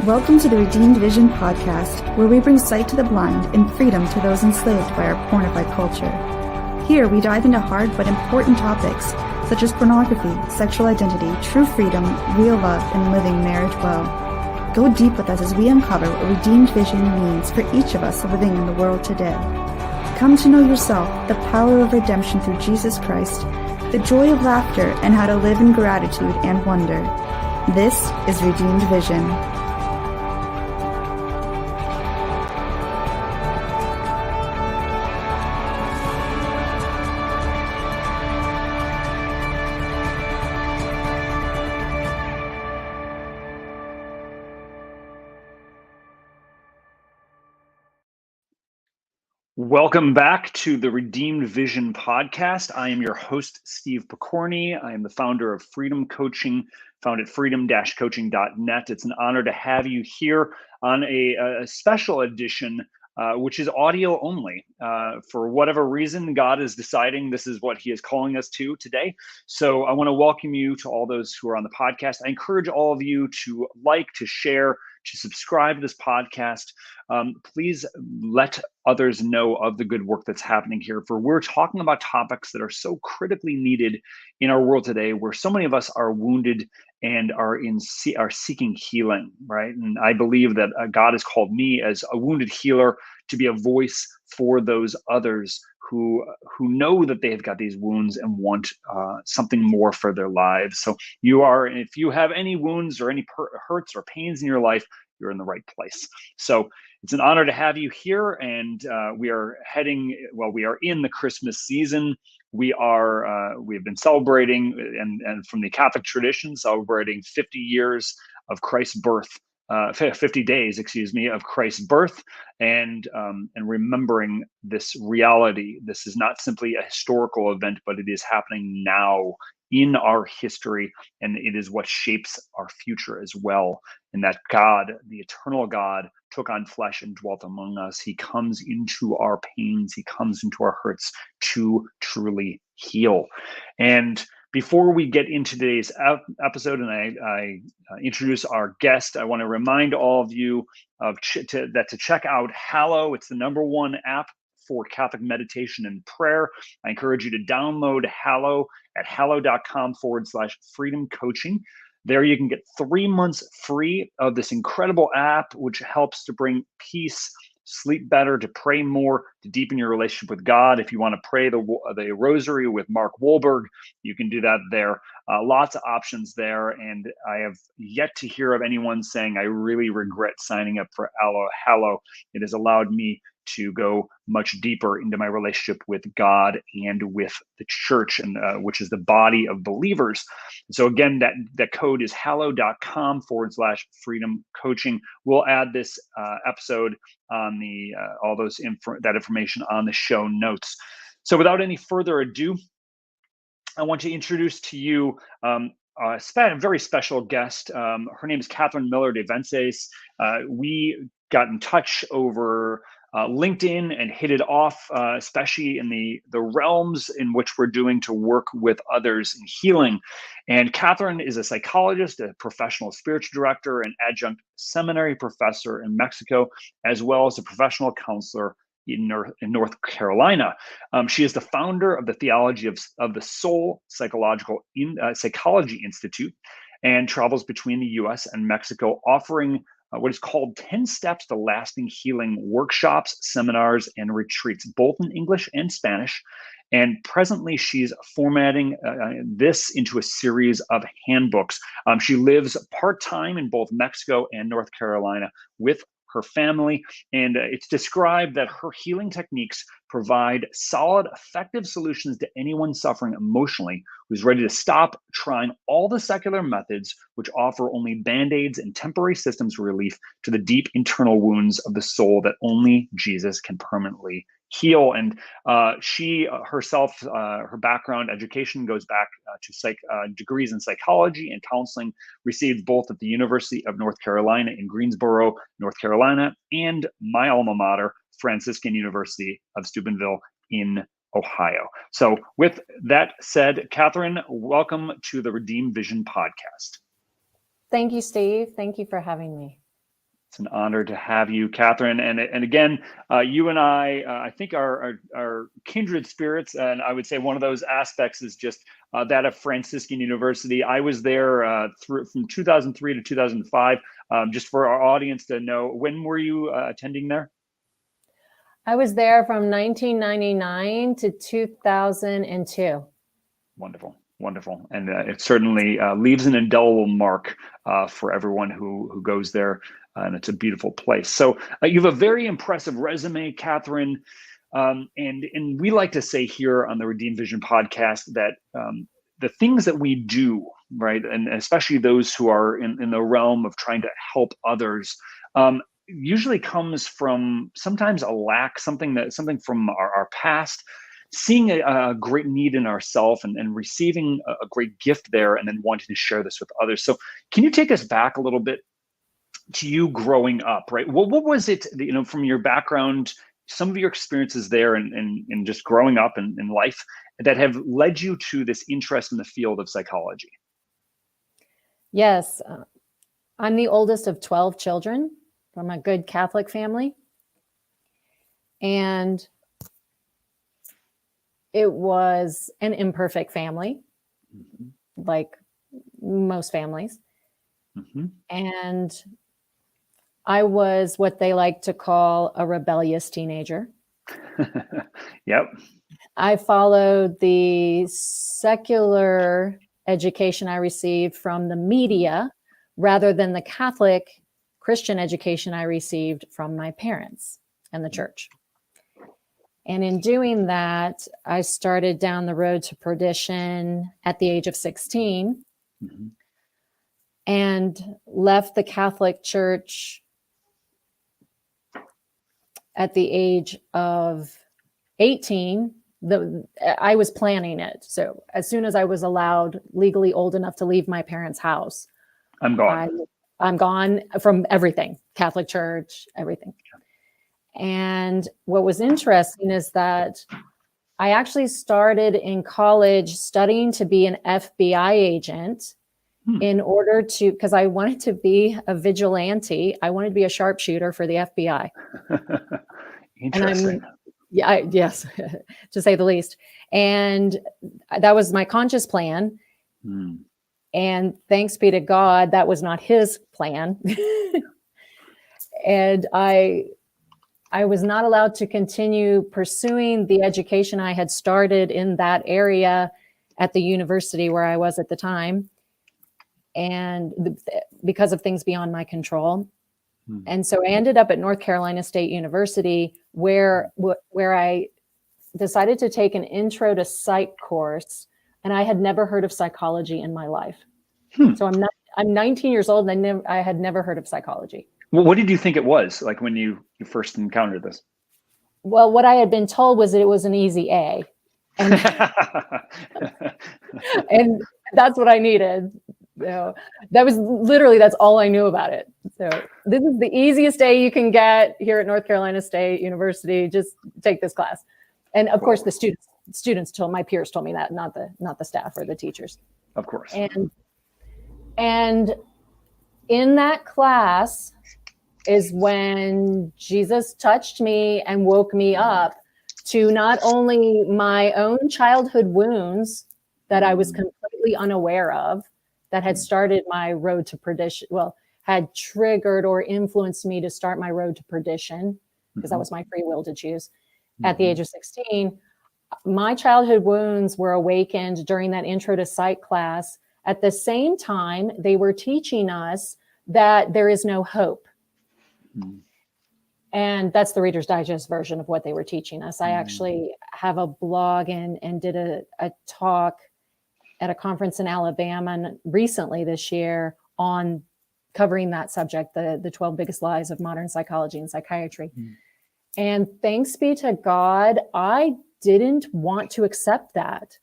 Welcome to the Redeemed Vision podcast, where we bring sight to the blind and freedom to those enslaved by our pornified culture. Here, we dive into hard but important topics such as pornography, sexual identity, true freedom, real love, and living marriage well. Go deep with us as we uncover what redeemed vision means for each of us living in the world today. Come to know yourself, the power of redemption through Jesus Christ, the joy of laughter, and how to live in gratitude and wonder. This is Redeemed Vision. Welcome back to the Redeemed Vision podcast. I am your host, Steve Pokorny. I am the founder of Freedom Coaching, found at freedom-coaching.net. It's an honor to have you here on a special edition, which is audio only. For whatever reason, God is deciding this is what he is calling us to today. So I want to welcome you to all those who are on the podcast. I encourage all of you to like, to share, to subscribe to this podcast. Please let others know of the good work that's happening here, for we're talking about topics that are so critically needed in our world today, where so many of us are wounded and are seeking healing, right? And I believe that God has called me as a wounded healer to be a voice for those others who know that they've got these wounds and want something more for their lives. So if you have any wounds or any hurts or pains in your life, you're in the right place. So it's an honor to have you here, and we are in the Christmas season. We have been celebrating, and from the Catholic tradition, celebrating 50 years of Christ's birth, 50 days, of Christ's birth, and remembering this reality. This is not simply a historical event, but it is happening now in our history, and it is what shapes our future as well. And that God, the eternal God, took on flesh and dwelt among us. He comes into our pains. He comes into our hurts to truly heal. And before we get into today's episode, and I introduce our guest, I want to remind all of you to check out Hallow. It's the #1 app for Catholic meditation and prayer. I encourage you to download Hallow at hallow.com/freedom coaching. There you can get 3 months free of this incredible app, which helps to bring peace, sleep better, to pray more, to deepen your relationship with God. If you want to pray the rosary with Mark Wahlberg, you can do that there. Lots of options there. And I have yet to hear of anyone saying, I really regret signing up for Hallow. It has allowed me to go much deeper into my relationship with God and with the church, and which is the body of believers. So again, that code is hallow.com/freedom coaching. We'll add this episode on that information on the show notes. So without any further ado, I want to introduce to you a very special guest. Her name is Katherine Miller de Vences. We got in touch over LinkedIn and hit it off, especially in the realms in which we're doing to work with others in healing. And Katherine is a psychologist, a professional spiritual director, an adjunct seminary professor in Mexico, as well as a professional counselor in North Carolina. She is the founder of the Theology of the Soul Psychology Institute, and travels between the U.S. and Mexico, offering what is called 10 Steps to Lasting Healing workshops, seminars, and retreats, both in English and Spanish. And presently, she's formatting this into a series of handbooks. She lives part-time in both Mexico and North Carolina with her family, and it's described that her healing techniques provide solid, effective solutions to anyone suffering emotionally who's ready to stop trying all the secular methods, which offer only band-aids and temporary systems of relief to the deep internal wounds of the soul that only Jesus can permanently heal. And she herself, her background education goes back to degrees in psychology and counseling, received both at the University of North Carolina in Greensboro, North Carolina, and my alma mater, Franciscan University of Steubenville in Ohio. So with that said, Katherine, welcome to the Redeemed Vision podcast. Thank you, Steve. Thank you for having me. It's an honor to have you, Katherine. And again, you and I think are kindred spirits. And I would say one of those aspects is just that of Franciscan University. I was there from 2003 to 2005. Just for our audience to know, when were you attending there? I was there from 1999 to 2002. Wonderful. Wonderful. And it certainly leaves an indelible mark for everyone who goes there. And it's a beautiful place. So you have a very impressive resume, Katherine. And we like to say here on the Redeemed Vision podcast that the things that we do, right, and especially those who are in the realm of trying to help others, usually comes from sometimes a lack, something from our past, seeing a great need in ourselves and receiving a great gift there, and then wanting to share this with others. So can you take us back a little bit to you growing up, right? What was it, from your background, some of your experiences there and just growing up in life that have led you to this interest in the field of psychology? Yes. I'm the oldest of 12 children from a good Catholic family. And it was an imperfect family, like most families. And I was what they like to call a rebellious teenager. Yep. I followed the secular education I received from the media rather than the Catholic Christian education I received from my parents and the church. And in doing that, I started down the road to perdition at the age of 16 and left the Catholic Church at the age of 18. I was planning it. So as soon as I was allowed, legally old enough to leave my parents' house, I'm gone. I'm gone from everything, Catholic Church, everything. And what was interesting is that I actually started in college studying to be an FBI agent in order to, because I wanted to be a vigilante. I wanted to be a sharpshooter for the FBI. Interesting. Yes, to say the least. And that was my conscious plan. And thanks be to God, that was not his plan. And I was not allowed to continue pursuing the education I had started in that area at the university where I was at the time, and because of things beyond my control. And so I ended up at North Carolina State University, where I decided to take an intro to psych course, and I had never heard of psychology in my life. So I'm 19 years old, and I had never heard of psychology. Well, what did you think it was like when you first encountered this? Well, what I had been told was that it was an easy A, and, and that's what I needed. So that's all I knew about it. So this is the easiest A you can get here at North Carolina State University. Just take this class. And of course, the students my peers told me that, not the staff or the teachers. Of course. And in that class is when Jesus touched me and woke me up to not only my own childhood wounds that I was completely unaware of, that had started my road to perdition, had triggered or influenced me to start my road to perdition, because that was my free will to choose. At the age of 16, my childhood wounds were awakened during that intro to psych class. At the same time, they were teaching us that there is no hope. And that's the Reader's Digest version of what they were teaching us. I actually have a blog and did a talk at a conference in Alabama recently this year on covering that subject, the 12 biggest lies of modern psychology and psychiatry. And thanks be to God, I didn't want to accept that.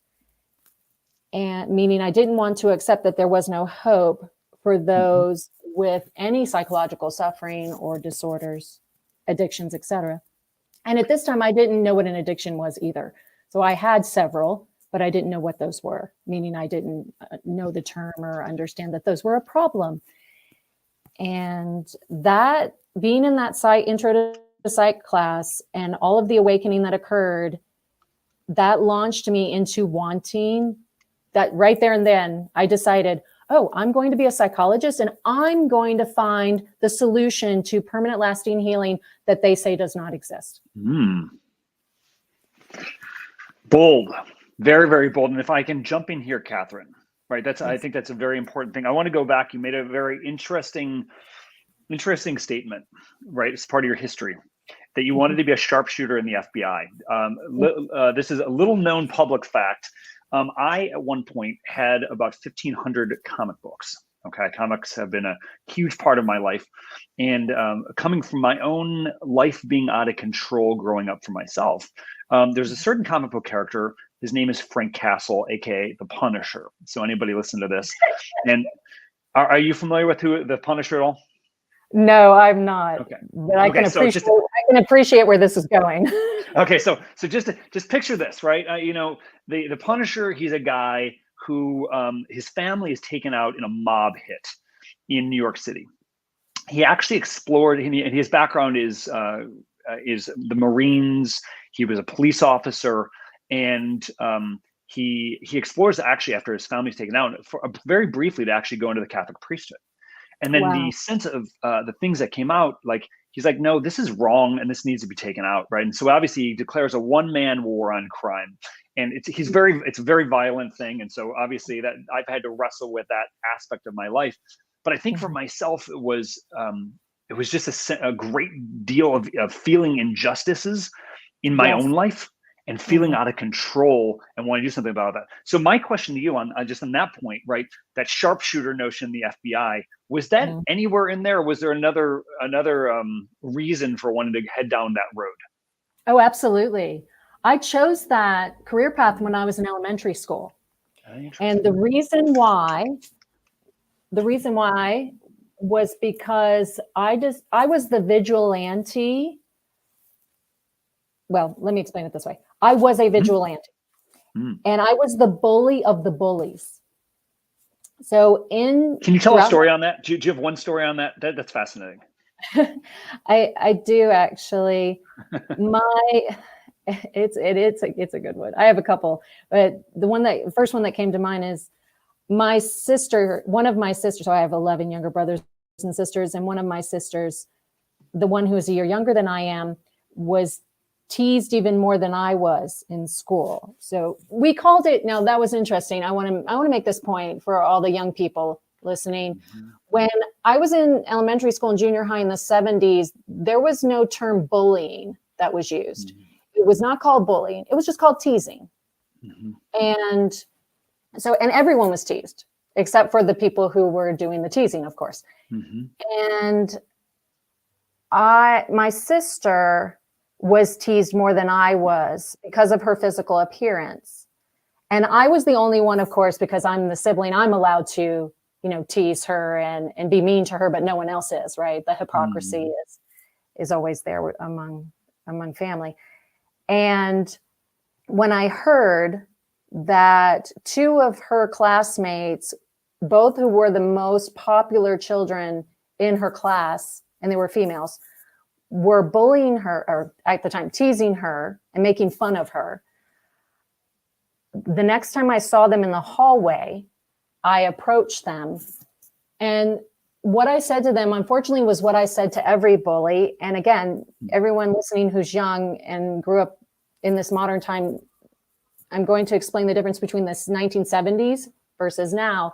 And meaning I didn't want to accept that there was no hope for those with any psychological suffering or disorders, addictions, etc. And at this time, I didn't know what an addiction was either. So I had several, but I didn't know what those were, meaning I didn't know the term or understand that those were a problem. And that being in that intro to psych class and all of the awakening that occurred, that launched me into wanting that right there and then. I decided, oh, I'm going to be a psychologist and I'm going to find the solution to permanent lasting healing that they say does not exist. Bold, very, very bold. And if I can jump in here, Katherine, right? I think that's a very important thing. I want to go back. You made a very interesting statement, right? It's part of your history that you wanted to be a sharpshooter in the FBI. This is a little known public fact. I, at one point, had about 1,500 comic books. Okay, comics have been a huge part of my life. And coming from my own life being out of control growing up for myself, there's a certain comic book character. His name is Frank Castle, aka the Punisher. So anybody listen to this? And are you familiar with the Punisher at all? No, I'm not. Okay. But I can appreciate where this is going. Okay, so just picture this, right? The Punisher, he's a guy who his family is taken out in a mob hit in New York City. He actually explored, and his background is the Marines. He was a police officer, and he explores actually after his family's taken out very briefly to actually go into the Catholic priesthood. And then the sense of the things that came out, like he's like, no, this is wrong and this needs to be taken out, right? And so obviously he declares a one-man war on crime, and it's a very violent thing. And so obviously that I've had to wrestle with that aspect of my life. But I think for myself, it was just a great deal of feeling injustices in my own life and feeling out of control and wanting to do something about that. So my question to you on just on that point, right? That sharpshooter notion in the FBI, was that anywhere in there? Or was there another reason for wanting to head down that road? Oh, absolutely. I chose that career path when I was in elementary school. And the reason why was because I was the vigilante. Well, let me explain it this way. I was a vigilante, and I was the bully of the bullies. So can you tell a story on that? Do you have one story on that? That's fascinating. I do actually. It's a good one. I have a couple, but the first one that came to mind is my sister. One of my sisters. So I have 11 younger brothers and sisters, and one of my sisters, the one who is a year younger than I am, was teased even more than I was in school. So we called it. Now that was interesting. I want to make this point for all the young people listening. When I was in elementary school and junior high in the 70s, there was no term bullying that was used. It was not called bullying. It was just called teasing. And everyone was teased except for the people who were doing the teasing, of course. And my sister was teased more than I was because of her physical appearance. And I was the only one, of course, because I'm the sibling, I'm allowed to, tease her and be mean to her, but no one else is, right? The hypocrisy is always there among family. And when I heard that two of her classmates, both who were the most popular children in her class, and they were females, were bullying her, or at the time teasing her and making fun of her. The next time I saw them in the hallway, I approached them. And what I said to them, unfortunately, was what I said to every bully. And again, everyone listening who's young and grew up in this modern time, I'm going to explain the difference between the 1970s versus now.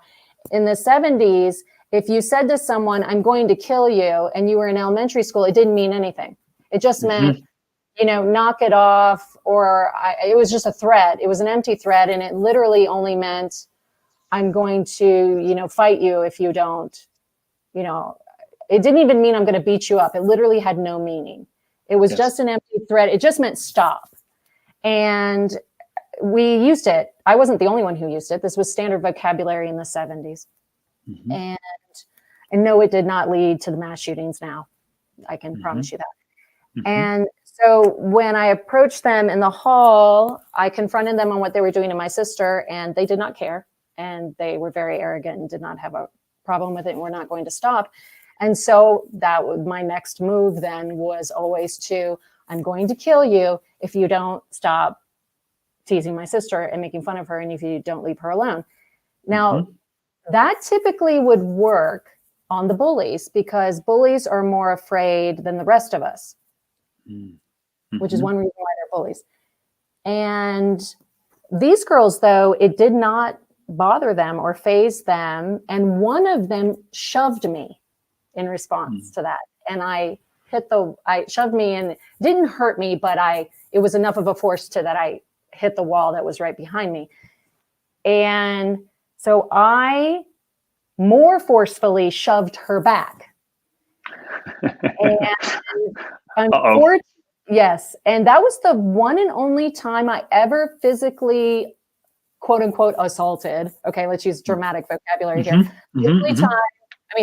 In the 70s, if you said to someone, I'm going to kill you, and you were in elementary school, it didn't mean anything. It just meant, knock it off, or it was just a threat. It was an empty threat, and it literally only meant, I'm going to, fight you if you don't, it didn't even mean I'm going to beat you up. It literally had no meaning. It was just an empty threat. It just meant stop. And we used it. I wasn't the only one who used it. This was standard vocabulary in the 70s. And no, it did not lead to the mass shootings now. I can promise you that. And so when I approached them in the hall, I confronted them on what they were doing to my sister, and they did not care. And they were very arrogant and did not have a problem with it and were not going to stop. And so my next move then was always I'm going to kill you if you don't stop teasing my sister and making fun of her, and if you don't leave her alone. Now, that typically would work on the bullies because bullies are more afraid than the rest of us, which is one reason why they're bullies. And these girls, though, it did not bother them or faze them. And one of them shoved me in response to that. And I shoved me, and it didn't hurt me, but it was enough of a force that I hit the wall that was right behind me. And so I more forcefully shoved her back. And unfortunately, yes. And that was the one and only time I ever physically, quote unquote, assaulted. Okay, let's use dramatic vocabulary here. The only time,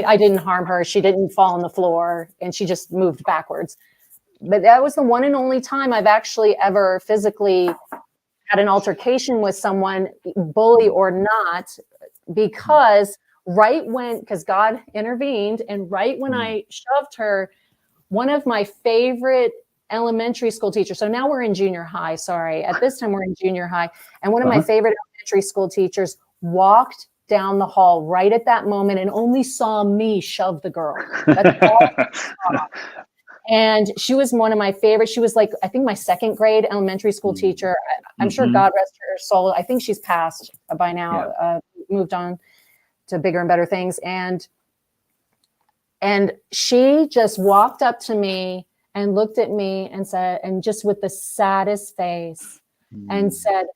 I didn't harm her. She didn't fall on the floor, and she just moved backwards. But that was the one and only time I've actually ever physically had an altercation with someone, bully or not, because God intervened, and right when I shoved her, one of my favorite elementary school teachers, so now we're in junior high, sorry, at this time we're in junior high, and one of my favorite elementary school teachers walked down the hall right at that moment and only saw me shove the girl. That's all she saw. And she was one of my favorites. She was like, I think my second grade elementary school teacher. I'm sure God rest her soul. I think she's passed by now, moved on to bigger and better things. And she just walked up to me and looked at me and said, and just with the saddest face, and said,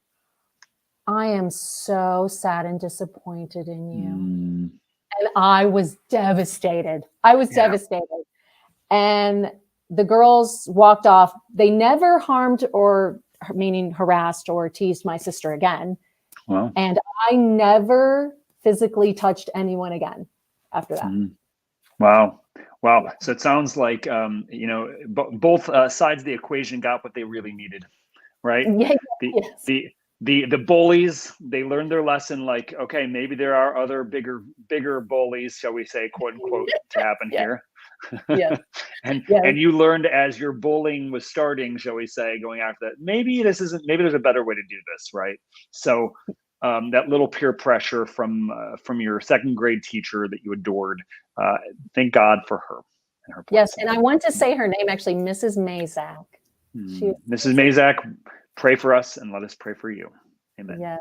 I am so sad and disappointed in you. And I was devastated. Devastated. And the girls walked off. They never harmed or, meaning harassed or teased my sister again. Wow. And I never physically touched anyone again after that. Wow. So it sounds like, both sides of the equation got what they really needed, right? The bullies, they learned their lesson, like, okay, maybe there are other bigger bullies, shall we say, quote unquote, to happen here. And you learned as your bullying was starting, shall we say, going after that, maybe there's a better way to do this, right? So that little peer pressure from your second grade teacher that you adored, thank God for her and her yes, and I want to say her name, actually, Mrs. Mazak. Mrs. Mazak, pray for us and let us pray for you. Amen. Yes.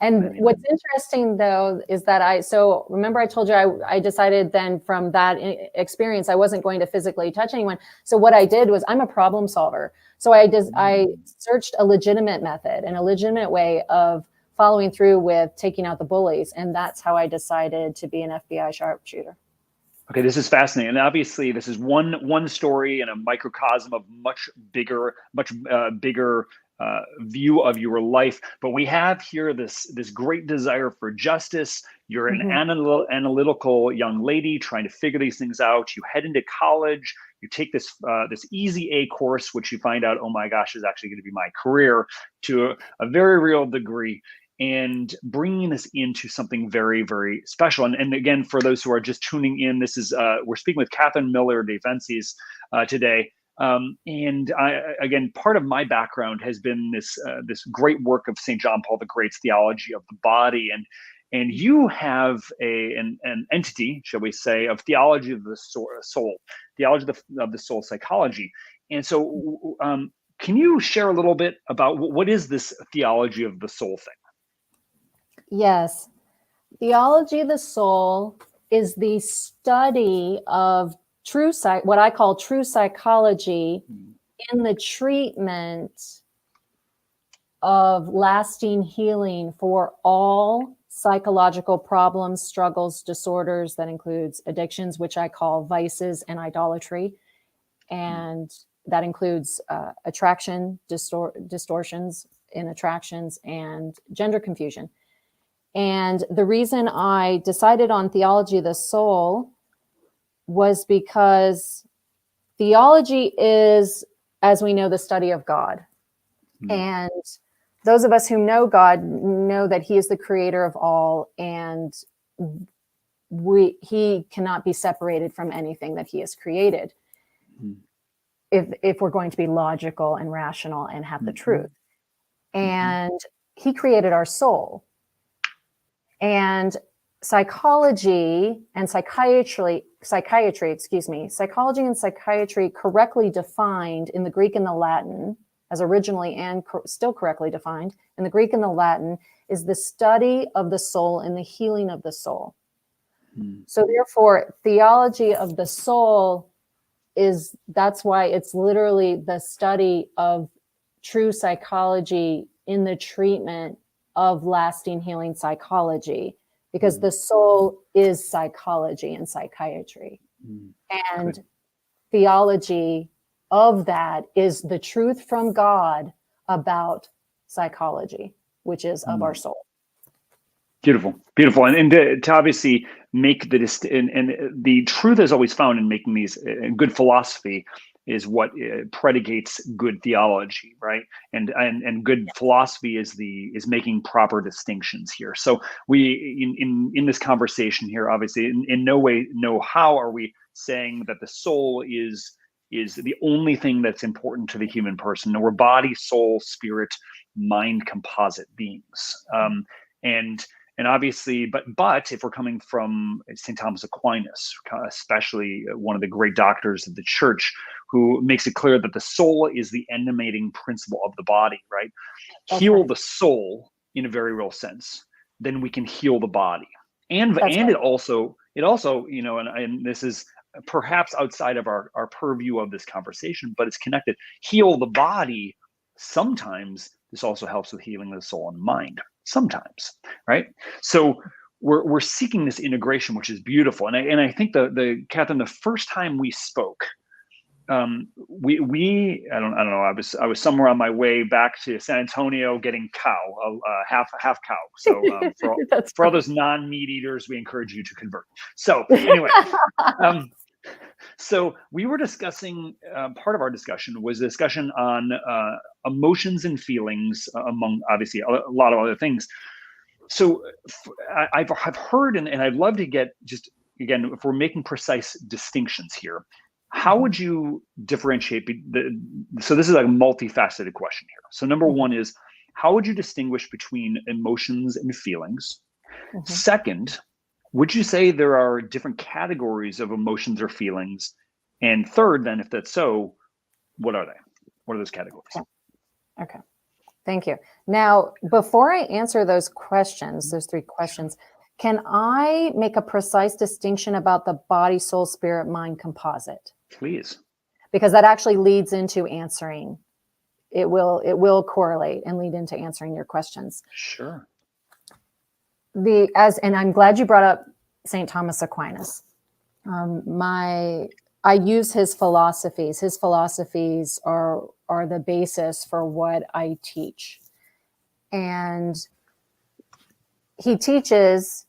And what's interesting, though, is that so remember I told you I decided then from that experience, I wasn't going to physically touch anyone. So what I did was, I'm a problem solver. So I searched a legitimate method and a legitimate way of following through with taking out the bullies. And that's how I decided to be an FBI sharpshooter. Okay, this is fascinating. And obviously this is one story in a microcosm of much bigger view of your life. But we have here this great desire for justice. You're an analytical young lady trying to figure these things out. You head into college. You take this easy A course, which you find out, oh my gosh, is actually going to be my career, to a very real degree, and bringing this into something very, very special. And again, for those who are just tuning in, this is we're speaking with Katherine Miller de Vences today. And again, part of my background has been this great work of St. John Paul the Great's Theology of the Body, and you have an entity, shall we say, of theology of the soul, theology of the soul psychology. And so, can you share a little bit about what is this theology of the soul thing? Yes, theology of the soul is the study of what I call true psychology in the treatment of lasting healing for all psychological problems, struggles, disorders. That includes addictions, which I call vices, and idolatry. And that includes attraction, distortions in attractions, and gender confusion. And the reason I decided on theology of the soul was because theology is, as we know, the study of God. And those of us who know God know that he is the creator of all. And he cannot be separated from anything that he has created. Mm-hmm. If we're going to be logical and rational and have the Mm-hmm. truth. And he created our soul. And psychology and psychiatry, psychology and psychiatry correctly defined in the Greek and the Latin, as originally and still correctly defined in the Greek and the Latin, is the study of the soul and the healing of the soul. So therefore, theology of the soul that's why it's literally the study of true psychology in the treatment of lasting healing psychology, because the soul is psychology and psychiatry. And theology of that is the truth from God about psychology, which is of our soul. Beautiful, beautiful, and to obviously make and the truth is always found in making these. Good philosophy is what predicates good theology, right? And good philosophy is making proper distinctions here. So we in this conversation here, obviously, in no way, no how are we saying that the soul is the only thing that's important to the human person. No, we're body, soul, spirit, mind composite beings, and obviously, but if we're coming from St. Thomas Aquinas, especially one of the great doctors of the church, who makes it clear that the soul is the animating principle of the body, right? Heal the soul in a very real sense, then we can heal the body. And it also, and this is perhaps outside of our purview of this conversation, but it's connected. Heal the body. Sometimes this also helps with healing the soul and mind. Sometimes, right? So we're seeking this integration, which is beautiful. And I think Katherine, the first time we spoke, I don't know. I was somewhere on my way back to San Antonio getting half cow. So for all those non-meat eaters, we encourage you to convert. So anyway, so we were discussing, part of our discussion was a discussion on emotions and feelings, among obviously a lot of other things. So I've heard, and I'd love to get just, again, if we're making precise distinctions here, how would you differentiate? So this is like a multifaceted question here. So number one is, how would you distinguish between emotions and feelings? Second, would you say there are different categories of emotions or feelings? And third, then, if that's so, what are they? What are those categories? Okay. Thank you. Now, before I answer those three questions, can I make a precise distinction about the body, soul, spirit, mind composite? Please. Because that actually leads into answering. It will correlate and lead into answering your questions. Sure. And I'm glad you brought up St. Thomas Aquinas. I use his philosophies. His philosophies are the basis for what I teach. And he teaches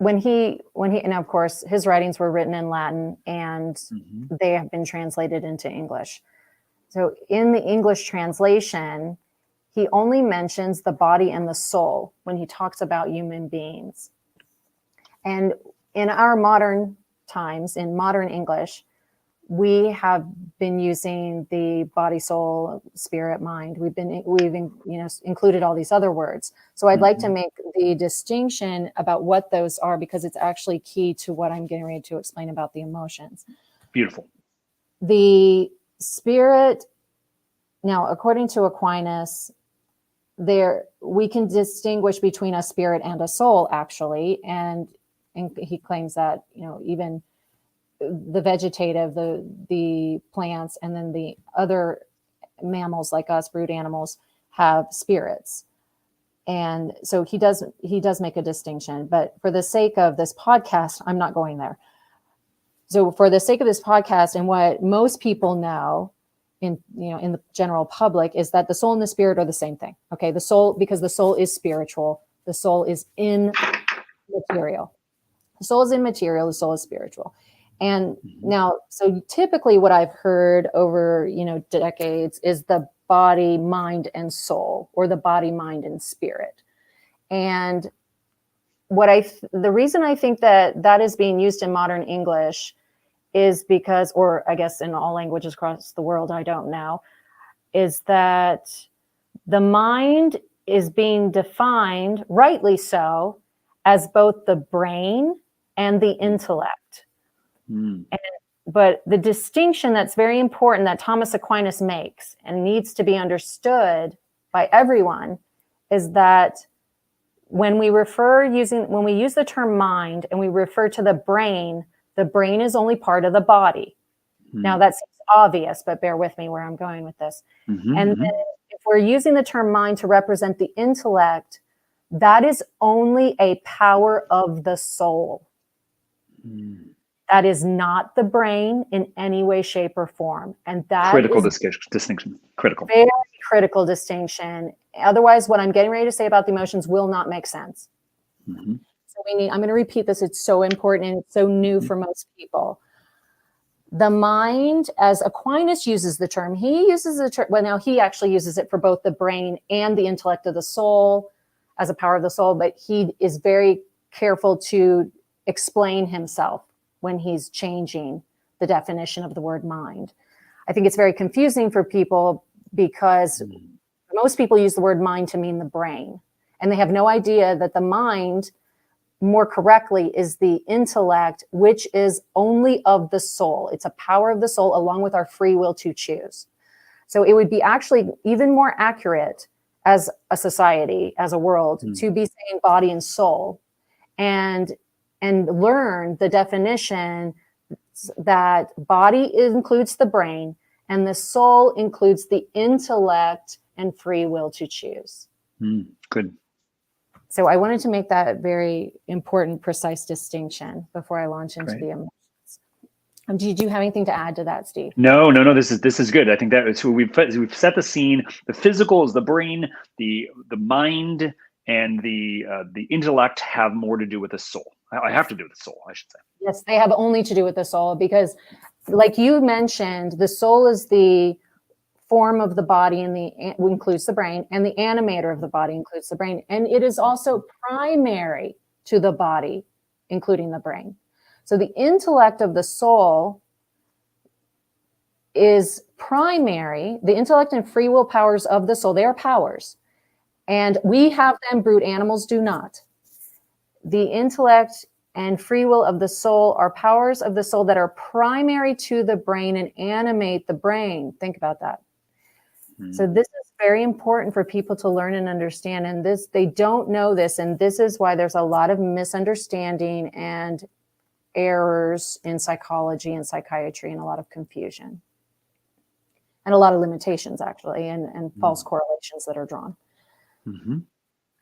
and of course his writings were written in Latin, and they have been translated into English. So in the English translation, he only mentions the body and the soul when he talks about human beings. And in our modern times, in modern English, we have been using the body, soul, spirit, mind. We've included all these other words. So I'd like to make the distinction about what those are, because it's actually key to what I'm getting ready to explain about the emotions. Beautiful. The spirit, now, according to Aquinas, we can distinguish between a spirit and a soul, actually, and he claims that even the vegetative, the plants, and then the other mammals like us, brute animals, have spirits. And so he does make a distinction, but for the sake of this podcast, I'm not going there. So for the sake of this podcast, and what most people know in the general public, is that the soul and the spirit are the same thing. Okay, the soul, because the soul is spiritual, the soul is immaterial. The soul is immaterial, the soul is spiritual. And now, so typically what I've heard over, decades is the body, mind, and soul, or the body, mind, and spirit. And the reason I think that is being used in modern English is because, or I guess in all languages across the world, I don't know, is that the mind is being defined, rightly so, as both the brain and the intellect. But the distinction that's very important that Thomas Aquinas makes and needs to be understood by everyone is that when we use the term mind and we refer to the brain is only part of the body. Now that seems obvious, but bear with me where I'm going with this. Then if we're using the term mind to represent the intellect, that is only a power of the soul. That is not the brain in any way, shape, or form. And that critical is distinction. Critical. Very critical distinction. Otherwise, what I'm getting ready to say about the emotions will not make sense. So I'm going to repeat this. It's so important and it's so new for most people. The mind, as Aquinas uses the term, he actually uses it for both the brain and the intellect of the soul as a power of the soul, but he is very careful to explain himself when he's changing the definition of the word mind. I think it's very confusing for people because most people use the word mind to mean the brain, and they have no idea that the mind, more correctly, is the intellect, which is only of the soul. It's a power of the soul along with our free will to choose. So it would be actually even more accurate as a society, as a world, to be saying body and soul and learn the definition that body includes the brain and the soul includes the intellect and free will to choose. Good. So I wanted to make that very important, precise distinction before I launch into the emotions. Did you have anything to add to that, Steve? No. This is good. I think that so we've set the scene. The physical is the brain, the mind, and the intellect have more to do with the soul. I have to do with the soul, I should say. Yes, they have only to do with the soul because, like you mentioned, the soul is the form of the body and includes the brain, and the animator of the body includes the brain, and it is also primary to the body, including the brain. So the intellect of the soul is primary. The intellect and free will powers of the soul, they are powers, and we have them. Brute animals do not. The intellect and free will of the soul are powers of the soul that are primary to the brain and animate the brain. Think about that. So this is very important for people to learn and understand. And they don't know this. And this is why there's a lot of misunderstanding and errors in psychology and psychiatry and a lot of confusion. And a lot of limitations, actually, and false correlations that are drawn.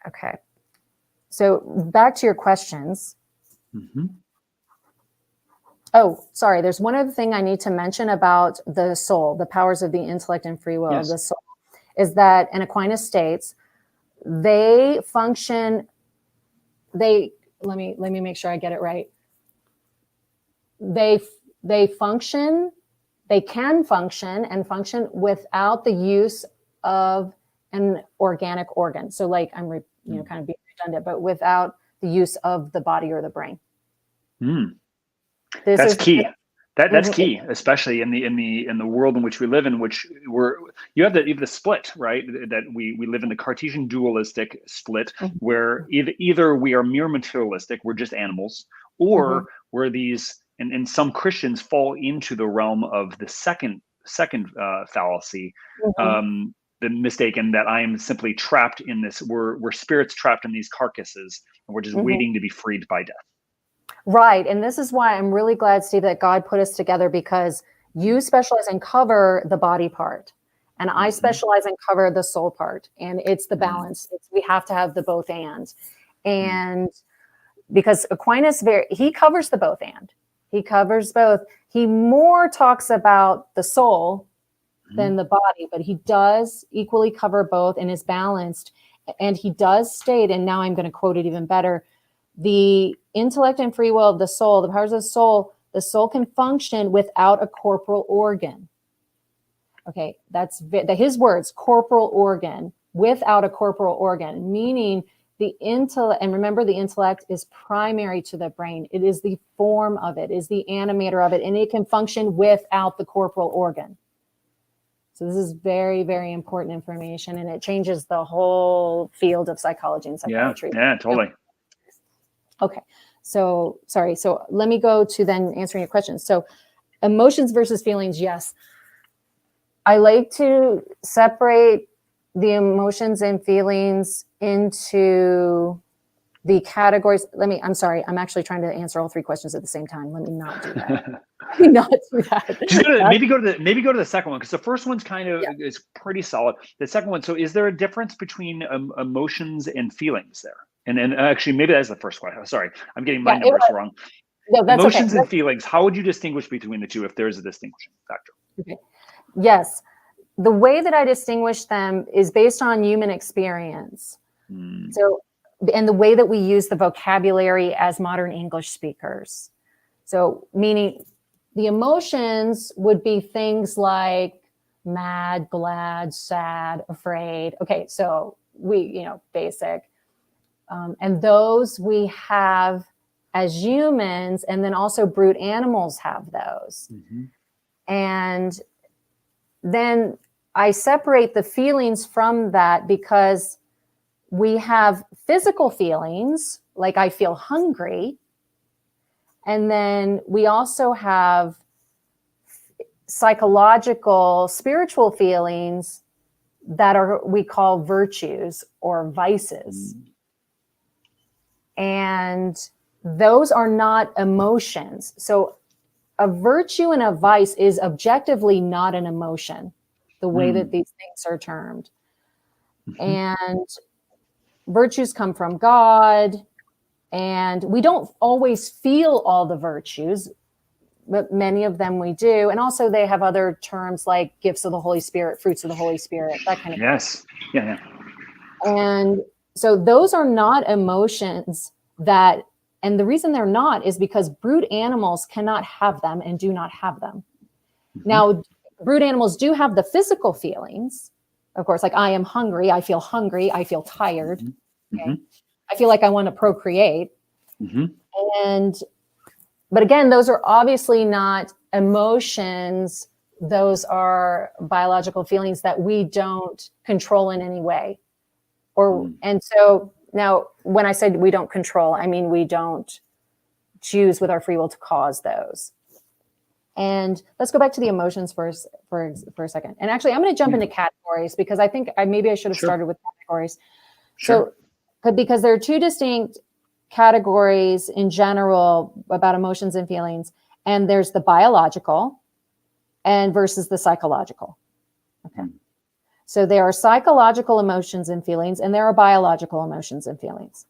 Okay. So back to your questions. Oh, sorry. There's one other thing I need to mention about the soul, the powers of the intellect and free will of the soul, is that, and Aquinas states, they function. Let me make sure I get it right. They can function and function without the use of an organic organ. So, like I'm kind of being redundant, but without the use of the body or the brain. That's key. That's key, especially in the world in which we live in, which you have the split, right? That we live in the Cartesian dualistic split, where either we are mere materialistic, we're just animals, or we're these, and some Christians fall into the realm of the second fallacy, the mistaken that I am simply trapped in this. We're spirits trapped in these carcasses, and we're just waiting to be freed by death. Right. And this is why I'm really glad, Steve, that God put us together, because you specialize and cover the body part, and I specialize and cover the soul part. And it's the balance. We have to have the both and because Aquinas, he covers the both and. He covers both. He more talks about the soul than the body, but he does equally cover both and is balanced. And he does state, and now I'm going to quote it even better, the intellect and free will of the soul, the powers of the soul can function without a corporal organ. Okay, that's his words, corporal organ, without a corporal organ, meaning the intellect, and remember the intellect is primary to the brain. It is the form of it, is the animator of it, and it can function without the corporal organ. So this is very, very important information, and it changes the whole field of psychology and psychiatry. Yeah, totally. Okay, so sorry. So let me go to then answering your questions. So emotions versus feelings, yes. I like to separate the emotions and feelings into the categories. I'm sorry, I'm actually trying to answer all three questions at the same time. Let me not do that. Let me not do that. maybe go to the second one, because the first one's kind of is pretty solid. The second one, so is there a difference between emotions and feelings there? And actually, maybe that's the first question. Sorry, I'm getting my numbers wrong. No, that's emotions okay. and feelings, how would you distinguish between the two if there's a distinguishing factor? Okay. Yes. The way that I distinguish them is based on human experience. So, and the way that we use the vocabulary as modern English speakers. So, meaning the emotions would be things like mad, glad, sad, afraid. Okay, so basic. And those we have as humans, and then also brute animals have those. And then I separate the feelings from that because we have physical feelings, like I feel hungry. And then we also have psychological, spiritual feelings that we call virtues or vices. And those are not emotions. So a virtue and a vice is objectively not an emotion, the way that these things are termed. And virtues come from God, and we don't always feel all the virtues, but many of them we do. And also they have other terms like gifts of the Holy Spirit, fruits of the Holy Spirit, that kind of thing. Yes. Yeah. And so those are not emotions that, and the reason they're not is because brute animals cannot have them and do not have them. Now, brute animals do have the physical feelings, of course, like I am hungry, I feel tired, okay? I feel like I want to procreate. But again, those are obviously not emotions. Those are biological feelings that we don't control in any way. And so now when I said we don't control, I mean we don't choose with our free will to cause those. And let's go back to the emotions for a second. And actually, I'm going to jump into categories because I think maybe I should have started with categories. So, because there are two distinct categories in general about emotions and feelings, and there's the biological and versus the psychological. Okay. So there are psychological emotions and feelings, and there are biological emotions and feelings.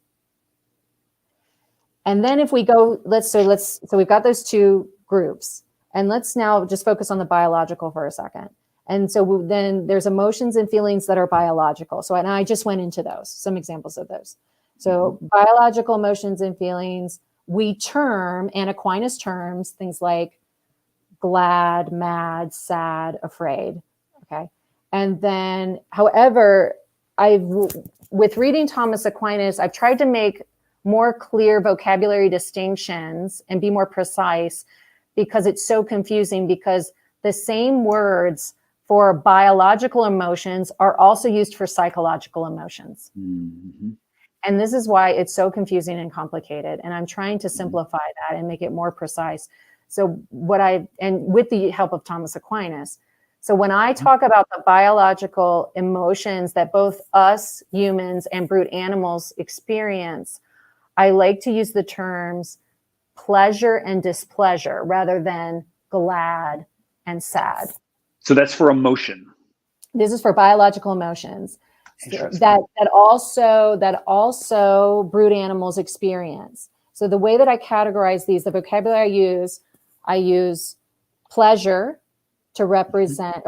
And then if we go, so we've got those two groups. And let's now just focus on the biological for a second. And so then there's emotions and feelings that are biological. So and I just went into those, some examples of those. So biological emotions and feelings, we term, and Aquinas terms, things like glad, mad, sad, afraid. Okay. And then, however, with reading Thomas Aquinas, I've tried to make more clear vocabulary distinctions and be more precise, because it's so confusing, because the same words for biological emotions are also used for psychological emotions. And this is why it's so confusing and complicated. And I'm trying to simplify that and make it more precise. So and with the help of Thomas Aquinas. So when I talk about the biological emotions that both us humans and brute animals experience, I like to use the terms pleasure and displeasure rather than glad and sad. So that's for emotion. This is for biological emotions that also brute animals experience. So the way that I categorize these, the vocabulary I use pleasure to represent,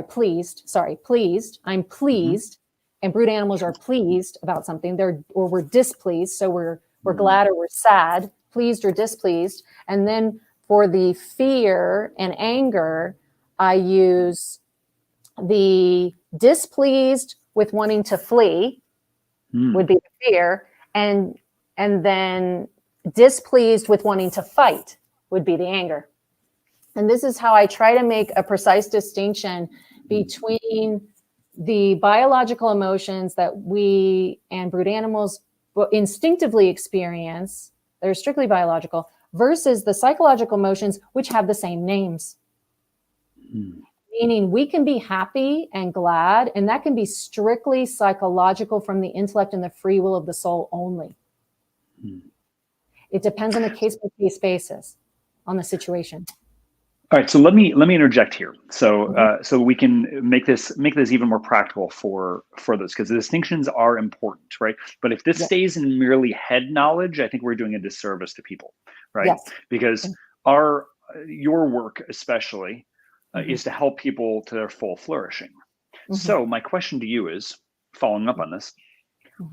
pleased. I'm pleased, and brute animals are pleased about something. We're displeased, so we're glad or we're sad. Pleased or displeased. And then for the fear and anger, I use the displeased with wanting to flee would be the fear, And then displeased with wanting to fight would be the anger. And this is how I try to make a precise distinction between the biological emotions that we and brute animals instinctively experience, that are strictly biological, versus the psychological emotions, which have the same names. Meaning we can be happy and glad, and that can be strictly psychological from the intellect and the free will of the soul only. It depends on the case-by-case basis, on the situation. All right, so let me interject here, so so we can make this even more practical for this, because the distinctions are important, right? But if this stays in merely head knowledge, I think we're doing a disservice to people, right? Yes. Because your work especially is to help people to their full flourishing. So my question to you is, following up on this,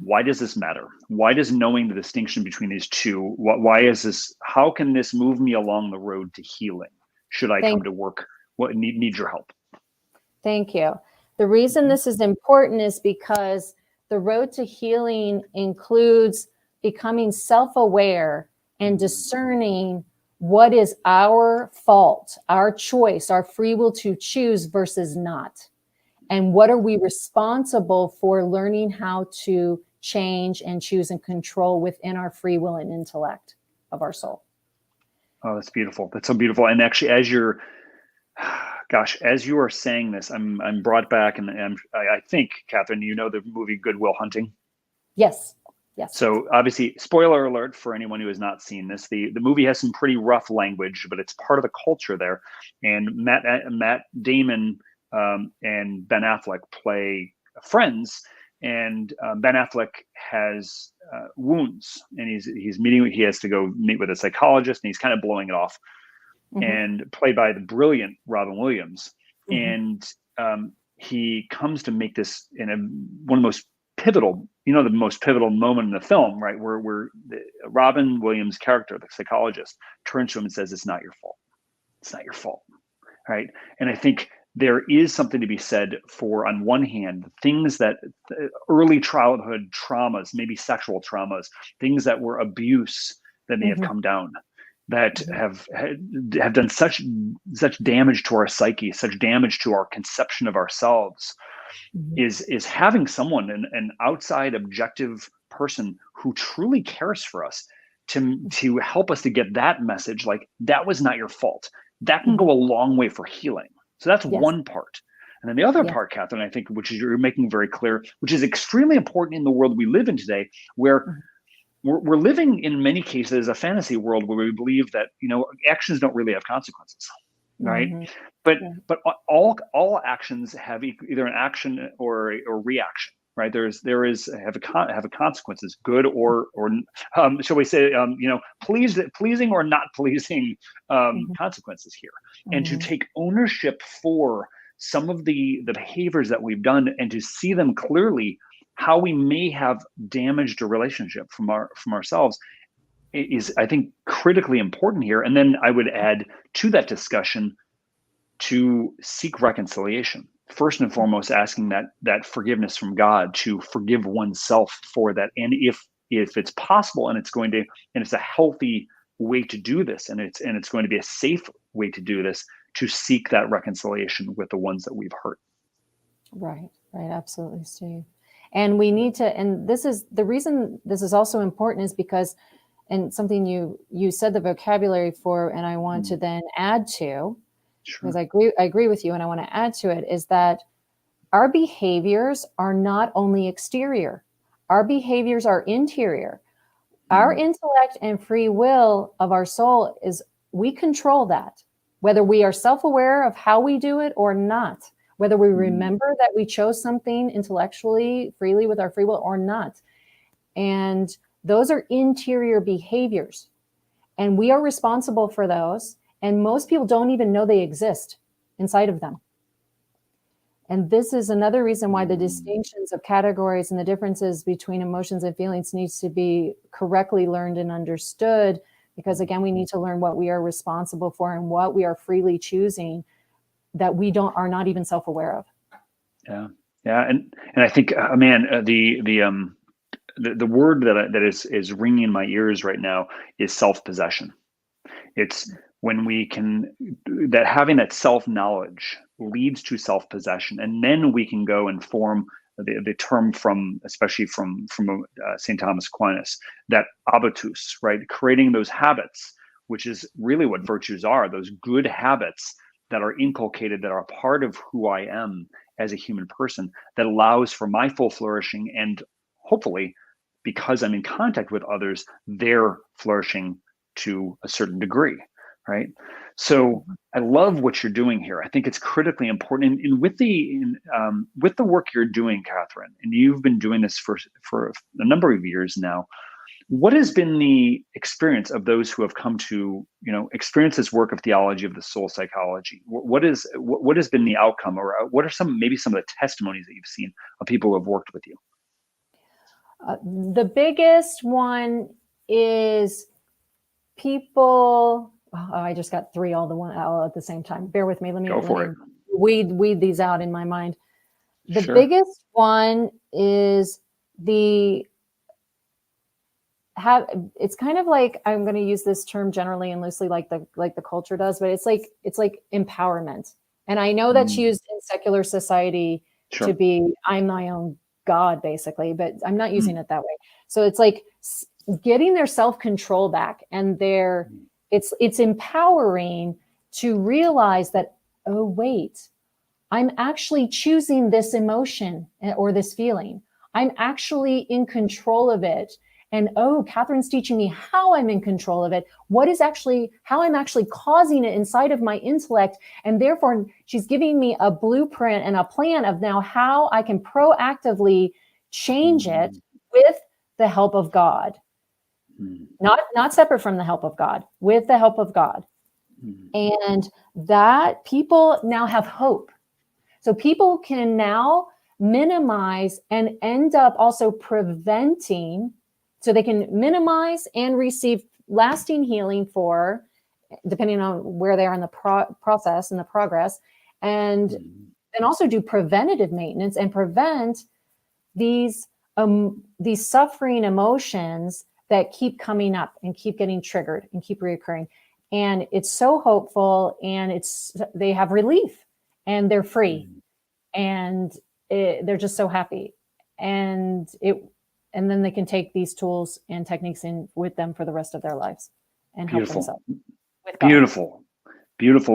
why does this matter? Why does knowing the distinction between these two? Why is this? How can this move me along the road to healing? Should I come to work? What need your help? Thank you. The reason this is important is because the road to healing includes becoming self-aware and discerning what is our fault, our choice, our free will to choose versus not. And what are we responsible for learning how to change and choose and control within our free will and intellect of our soul. Oh, that's beautiful. That's so beautiful. And actually, as you are saying this, I'm brought back, and I think, Katherine, you know the movie Good Will Hunting? Yes. Yes. So obviously, spoiler alert for anyone who has not seen this, the movie has some pretty rough language, but it's part of the culture there. And Matt Damon and Ben Affleck play friends, and Ben Affleck has wounds, and he has to go meet with a psychologist, and he's kind of blowing it off, and played by the brilliant Robin Williams. And he comes to make this in one of the most pivotal, the most pivotal moment in the film, right? Where Robin Williams' character, the psychologist, turns to him and says, "It's not your fault. It's not your fault." Right. And I think there is something to be said for, on one hand, things that early childhood traumas, maybe sexual traumas, things that were abuse that may have come down, that have done such damage to our psyche, such damage to our conception of ourselves, is having someone, an outside objective person who truly cares for us, to help us to get that message, like, that was not your fault. That can go a long way for healing. So that's one part. And then the other part, Katherine, I think, which is you're making very clear, which is extremely important in the world we live in today, where we're living in many cases a fantasy world where we believe that actions don't really have consequences, right? But all actions have either an action or a reaction, right? Have consequences, good or shall we say, pleasing or not pleasing consequences here, and to take ownership for some of the behaviors that we've done, and to see them clearly, how we may have damaged a relationship from ourselves, is, I think, critically important here. And then I would add to that discussion to seek reconciliation. First and foremost, asking that forgiveness from God, to forgive oneself for that. And if it's possible, and it's a healthy way to do this, and it's going to be a safe way to do this, to seek that reconciliation with the ones that we've hurt. Right, absolutely, Steve. And we need to, and this is the reason this is also important, is because, and something you said the vocabulary for, and I want to then add to, because I agree with you, and I want to add to it, is that our behaviors are not only exterior. Our behaviors are interior. Our intellect and free will of our soul we control that, whether we are self-aware of how we do it or not, whether we remember that we chose something intellectually, freely with our free will or not. And those are interior behaviors, and we are responsible for those. And most people don't even know they exist inside of them. And this is another reason why the distinctions of categories and the differences between emotions and feelings needs to be correctly learned and understood, because again, we need to learn what we are responsible for and what we are freely choosing that we are not even self-aware of. Yeah. And I think, the word that is ringing in my ears right now is self-possession. It's when we can, that having that self-knowledge leads to self-possession, and then we can go and form the term especially from St. Thomas Aquinas, that habitus, right? Creating those habits, which is really what virtues are, those good habits that are inculcated, that are part of who I am as a human person, that allows for my full flourishing, and hopefully, because I'm in contact with others, their flourishing to a certain degree, right? So I love what you're doing here. I think it's critically important. And with the work you're doing, Katherine, and you've been doing this for a number of years now, what has been the experience of those who have come to, experience this work of theology of the soul psychology? What has been the outcome, or what are maybe some of the testimonies that you've seen of people who have worked with you? The biggest one is people. Oh, I just got three all at the same time. Bear with me. Let me weed these out in my mind. The biggest one is it's kind of like, I'm going to use this term generally and loosely, like the culture does, but it's like empowerment. And I know that's used in secular society to be, I'm my own God, basically, but I'm not using it that way. So it's like getting their self-control back, and it's empowering to realize that, oh, wait, I'm actually choosing this emotion or this feeling. I'm actually in control of it. And oh, Katherine's teaching me how I'm in control of it. How I'm actually causing it inside of my intellect. And therefore, she's giving me a blueprint and a plan of now how I can proactively change it with the help of God. Not separate from the help of God, with the help of God. And that people now have hope. So people can now minimize and end up also preventing. So they can minimize and receive lasting healing for, depending on where they are in the process and the progress, and also do preventative maintenance and prevent these suffering emotions that keep coming up and keep getting triggered and keep reoccurring. And it's so hopeful, and they have relief, and they're free, and they're just so happy, and then they can take these tools and techniques in with them for the rest of their lives and help themselves. Beautiful.